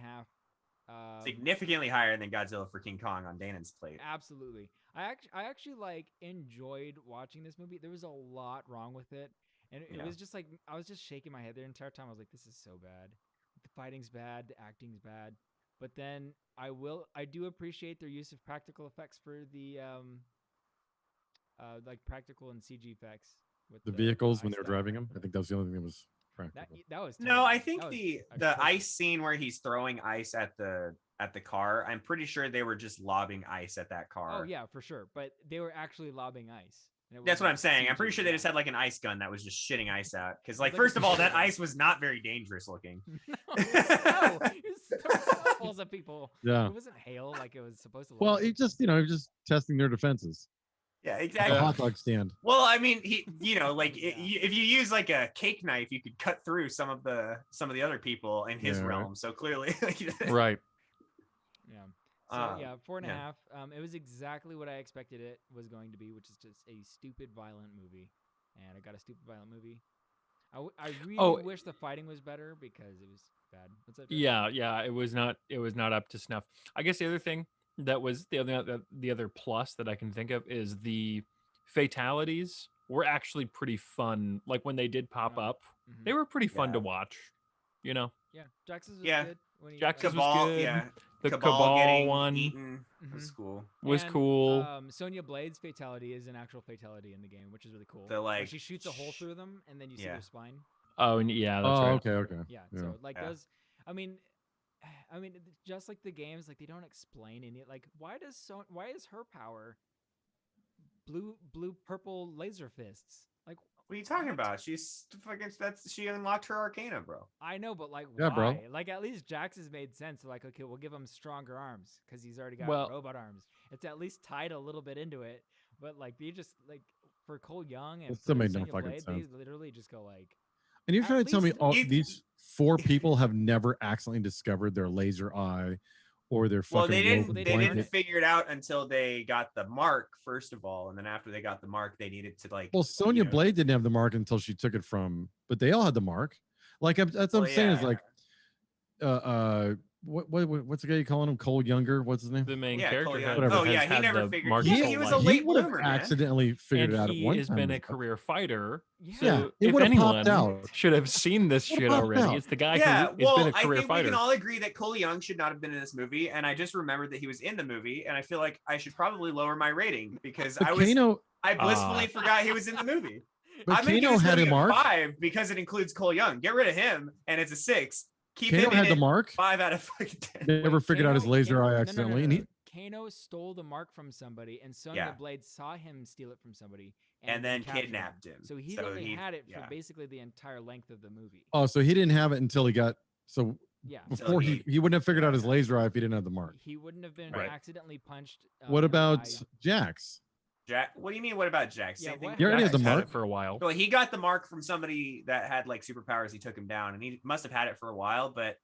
Significantly higher than Godzilla for King Kong on Danon's plate. Absolutely. I actually like enjoyed watching this movie. There was a lot wrong with it, and it was just like I was just shaking my head the entire time. I was like, "This is so bad. The fighting's bad. The acting's bad." But then I do appreciate their use of practical effects for the like practical and CG effects with the vehicles when they were driving them. I think that was the only thing that was practical. That was no. I think the ice scene where he's throwing ice at the car. I'm pretty sure they were just lobbing ice at that car. Oh yeah, for sure. But they were actually lobbing ice. That's what I'm saying. I'm pretty sure they just had like an ice gun that was just shitting ice out. Because like first of all, that ice was not very dangerous looking. No, balls at people. Yeah, it wasn't hail like it was supposed to. Well, he just he was just testing their defenses. Yeah, exactly. A hot dog stand. Well, I mean, like if you use like a cake knife, you could cut through some of the other people in his realm. So clearly, right. Yeah. So yeah, 4.5. It was exactly what I expected it was going to be, which is just a stupid, violent movie, and I got a stupid, violent movie. I really wish the fighting was better because it was bad. What's that? Yeah, it was not up to snuff. I guess the other thing that was the other plus that I can think of is the fatalities were actually pretty fun. Like when they did pop up, they were pretty fun to watch. You know. Yeah, Jax's was good. Jax's was good. Yeah. The Cabal one eaten was cool. Cool. Sonya Blade's fatality is an actual fatality in the game, which is really cool. Like she shoots a hole through them, and then you see their spine. Oh, yeah, that's right. Okay. Yeah, so like those. I mean, just like the games, like they don't explain any. Like, why is her power blue purple laser fists? Like, what are you talking about? She's fucking she unlocked her arcana, bro. I know, but like, why? Bro. Like, at least Jax has made sense. Like, okay, we'll give him stronger arms because he's already got robot arms. It's at least tied a little bit into it. But like, they just like for Cole Young and still made no Sonya fucking Blade, sense. they literally just go like. And you're trying to tell me these 4 people have never accidentally discovered their laser eye or their fucking. Well, they didn't figure it out until they got the mark, first of all, and then after they got the mark, they needed to like. Well, Sonya Blade didn't have the mark until she took it from, but they all had the mark. Like that's what I'm saying is like, what's the guy you calling him? Cole Younger? What's his name? The main character. He never figured. He was a late bloomer. Accidentally figured it out at one time. He has been a career fighter. Yeah. So if anyone should have seen this shit already, it's the guy who has been a career fighter. We can all agree that Cole Young should not have been in this movie, and I just remembered that he was in the movie, and I feel like I should probably lower my rating because I blissfully forgot he was in the movie. I'm gonna give Kano this had movie a mark. 5 because it includes Cole Young. Get rid of him, and it's a 6. Keep Kano him had in the it, mark. 5 out of fucking 10. Never figured out his laser eye accidentally, and he. Kano stole the mark from somebody, and Sonya Blade saw him steal it from somebody, and then captured kidnapped him. So he only had it for basically the entire length of the movie. Oh, so he didn't have it until he got before he wouldn't have figured out his laser eye if he didn't have the mark. He wouldn't have been accidentally punched. What about Jax? What do you mean? What about Jax? Yeah, he already had the mark for a while. Well, he got the mark from somebody that had like superpowers. He took him down, and he must have had it for a while. But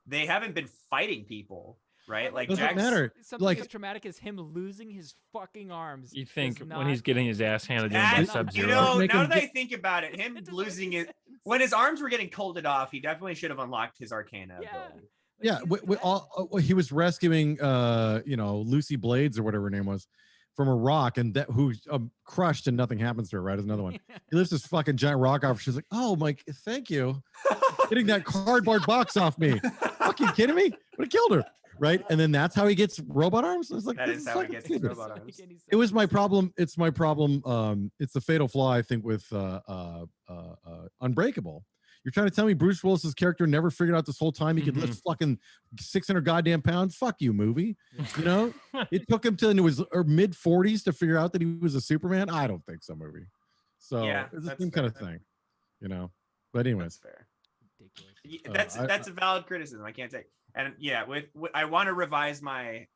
they haven't been fighting people, right? Like doesn't Jax, matter. Something like as traumatic as him losing his fucking arms. You think when he's getting his ass handed to him by Sub-Zero? You know, now that I think about it, him losing it when his arms were getting colded off, he definitely should have unlocked his Arcana ability. Yeah, he was rescuing, Lucy Blades or whatever her name was, from a rock, and that who crushed and nothing happens to her. Right, is another one. He lifts this fucking giant rock off. She's like, "Oh my, thank you, getting that cardboard box off me." Fucking kidding me? Would have killed her. Right, and then that's how he gets robot arms. It's like that is how he gets his robot arms. It was my problem. It's my problem. It's the fatal flaw, I think, with Unbreakable. You're trying to tell me Bruce Willis's character never figured out this whole time he could lift fucking 600 goddamn pounds? Fuck you, movie. You know, it took him till into his mid 40s to figure out that he was a Superman. I don't think so, movie. So it's the same kind of thing, you know. But anyways, that's fair. That's a valid criticism. I can't take. And I want to revise my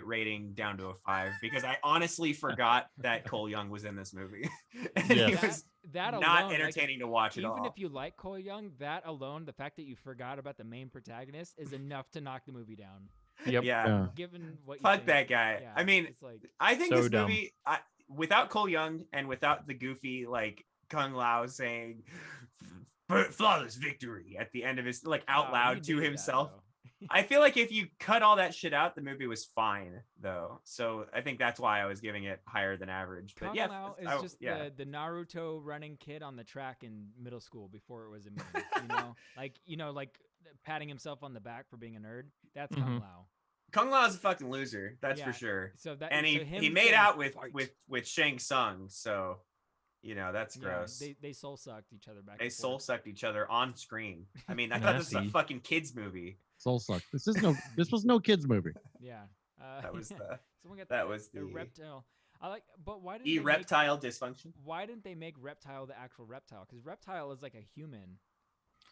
rating down to a 5 because I honestly forgot that Cole Young was in this movie. And he was that not alone, entertaining to watch at all. Even if you like Cole Young, that alone, the fact that you forgot about the main protagonist is enough to knock the movie down. Yep. Yeah. Given what you fuck think. that guy. Yeah, I mean, I think so this dumb. movie, without Cole Young and without the goofy like Kung Lao saying flawless victory at the end of his out loud to himself. I feel like if you cut all that shit out, the movie was fine though. So I think that's why I was giving it higher than average. But Kung Lao is just the Naruto running kid on the track in middle school before it was a movie. like patting himself on the back for being a nerd. That's Kung Lao. Kung Lao is a fucking loser, that's for sure. So that he made out with Shang Tsung, so that's gross. They soul sucked each other back. They soul sucked each other on screen. I mean, I thought this was a fucking kids movie. Soul sucked. This was no kids movie. Yeah. That was the reptile. But why didn't reptile dysfunction? Why didn't they make Reptile the actual reptile? Because Reptile is like a human.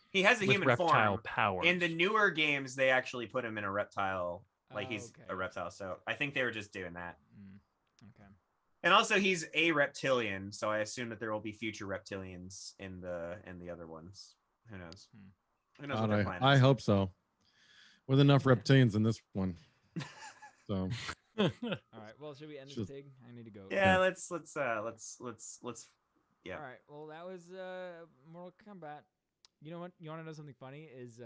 He has a human reptile form. Powers. In the newer games, they actually put him in a reptile, he's a reptile. So I think they were just doing that. Okay. And also, he's a reptilian, so I assume that there will be future reptilians in the other ones. Who knows? Who knows what their plan is? I hope so. With enough reptilians in this one. So. All right. Well, should we end this pig? I need to go. Yeah. Let's. Yeah. All right. Well, that was Mortal Kombat. You know what? You want to know something funny? Is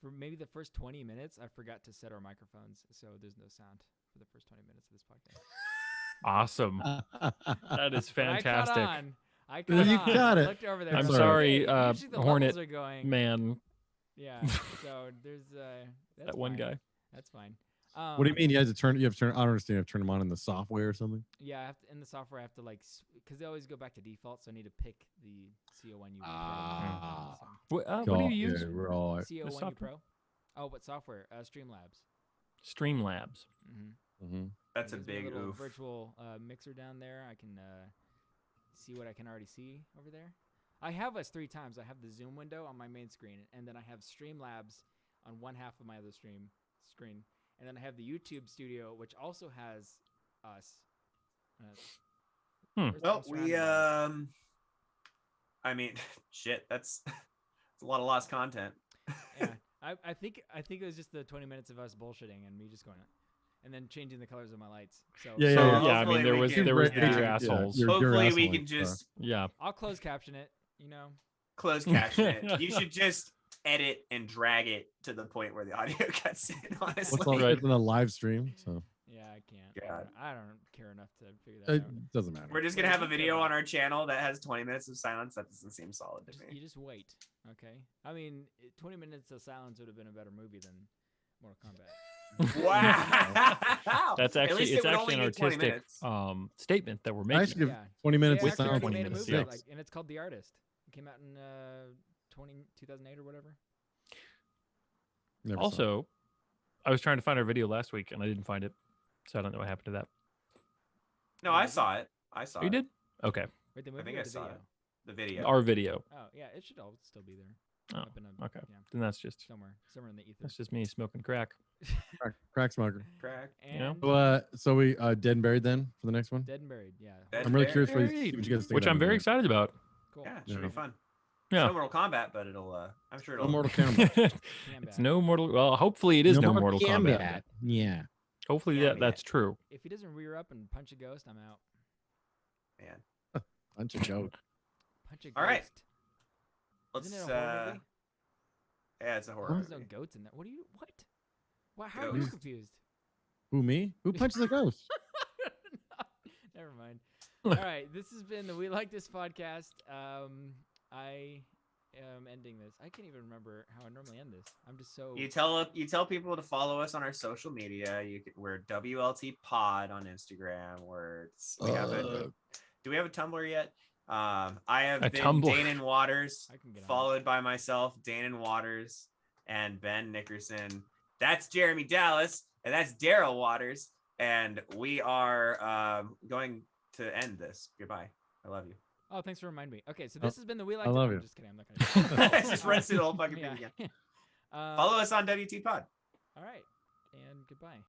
for maybe the first 20 minutes, I forgot to set our microphones, so there's no sound for the first 20 minutes of this podcast. Awesome. That is fantastic. I caught on. You got it. I looked over there. I'm sorry, Usually the Hornet levels are going. Man. Yeah. So there's that's that one fine. guy. That's fine. What do you mean? You have to turn. I don't understand. You have to turn them on in the software or something. Yeah, I have to, in the software, I have to because they always go back to default, so I need to pick the CO1U Pro. What do you use? Yeah, we're all CO1U Pro. Oh, what software? Streamlabs. Streamlabs. That's a There's big little oof. virtual mixer down there. I can see what I can already see over there. I have us 3 times. I have the Zoom window on my main screen, and then I have Streamlabs on one half of my other screen. And then I have the YouTube studio, which also has us. Well, I mean, shit, that's a lot of lost content. Yeah, I think it was just the 20 minutes of us bullshitting and me just going, and then changing the colors of my lights. So I mean, there was the two assholes. Hopefully, we can just I'll close caption it. Close caption it. You should just edit and drag it to the point where the audio cuts in. Honestly, it's in a live stream, so yeah, I can't. God. I don't care enough to figure that out. It doesn't matter. We're just gonna have a video on our channel that has 20 minutes of silence. That doesn't seem solid to me. You just wait, okay? I mean, 20 minutes of silence would have been a better movie than Mortal Kombat. Wow. That's At actually least it it's would actually only an be 20 artistic minutes. statement that we're I making. should give Yeah. 20 minutes. They It's actually not already 20 made a minutes. movie, Six. like, and it's called The Artist. It came out in 2008 or whatever. Never saw it. Also, I was trying to find our video last week and I didn't find it, so I don't know what happened to that. No, I saw it. I saw Oh, you it. did? Okay, Wait, the movie think or I the saw video? it. The video. our video. Oh yeah, it should all still be there. Oh, Up in a, okay. Yeah, Then that's just somewhere in the ether. that's just me smoking crack. Crack smoker. Crack. And So we dead and buried then for the next one. Dead and Buried. Yeah. Dead I'm really and curious Buried. what you guys think. Which of that I'm very movie. excited about. Cool. Yeah, it should be Yeah. fun. Yeah. It's no Mortal Kombat, but it'll. I'm sure No it'll. Mortal Kombat. It's no Mortal. Well, hopefully it is no Mortal Kombat. Yeah. Hopefully Yeah, that's true. If he doesn't rear up and punch a ghost, I'm out. Man. Bunch of joke. Punch a ghost. All right. Isn't Let's. it a horror movie? Yeah, it's a horror There's no movie. goats in that. What? Wow, how are you Ghosts. confused? Who, me? Who punches a ghost? Never mind. All right, this has been the We Like This podcast. I am ending this. I can't even remember how I normally end this. I'm just so. You tell people to follow us on our social media. We're WLT Pod on Instagram. Do we have a Tumblr yet? I have A been Tumblr. Danon Waters, I can get on followed by myself, Danon Waters, and Ben Nickerson. That's Jeremy Dallas, and that's Daryl Waters. And we are going to end this. Goodbye. I love you. Oh, thanks for reminding me. Okay, so this has been the We Like I love I'm you. just kidding. I'm not gonna. It just runs through the whole fucking thing again. Yeah. Follow us on WT Pod. All right, and goodbye.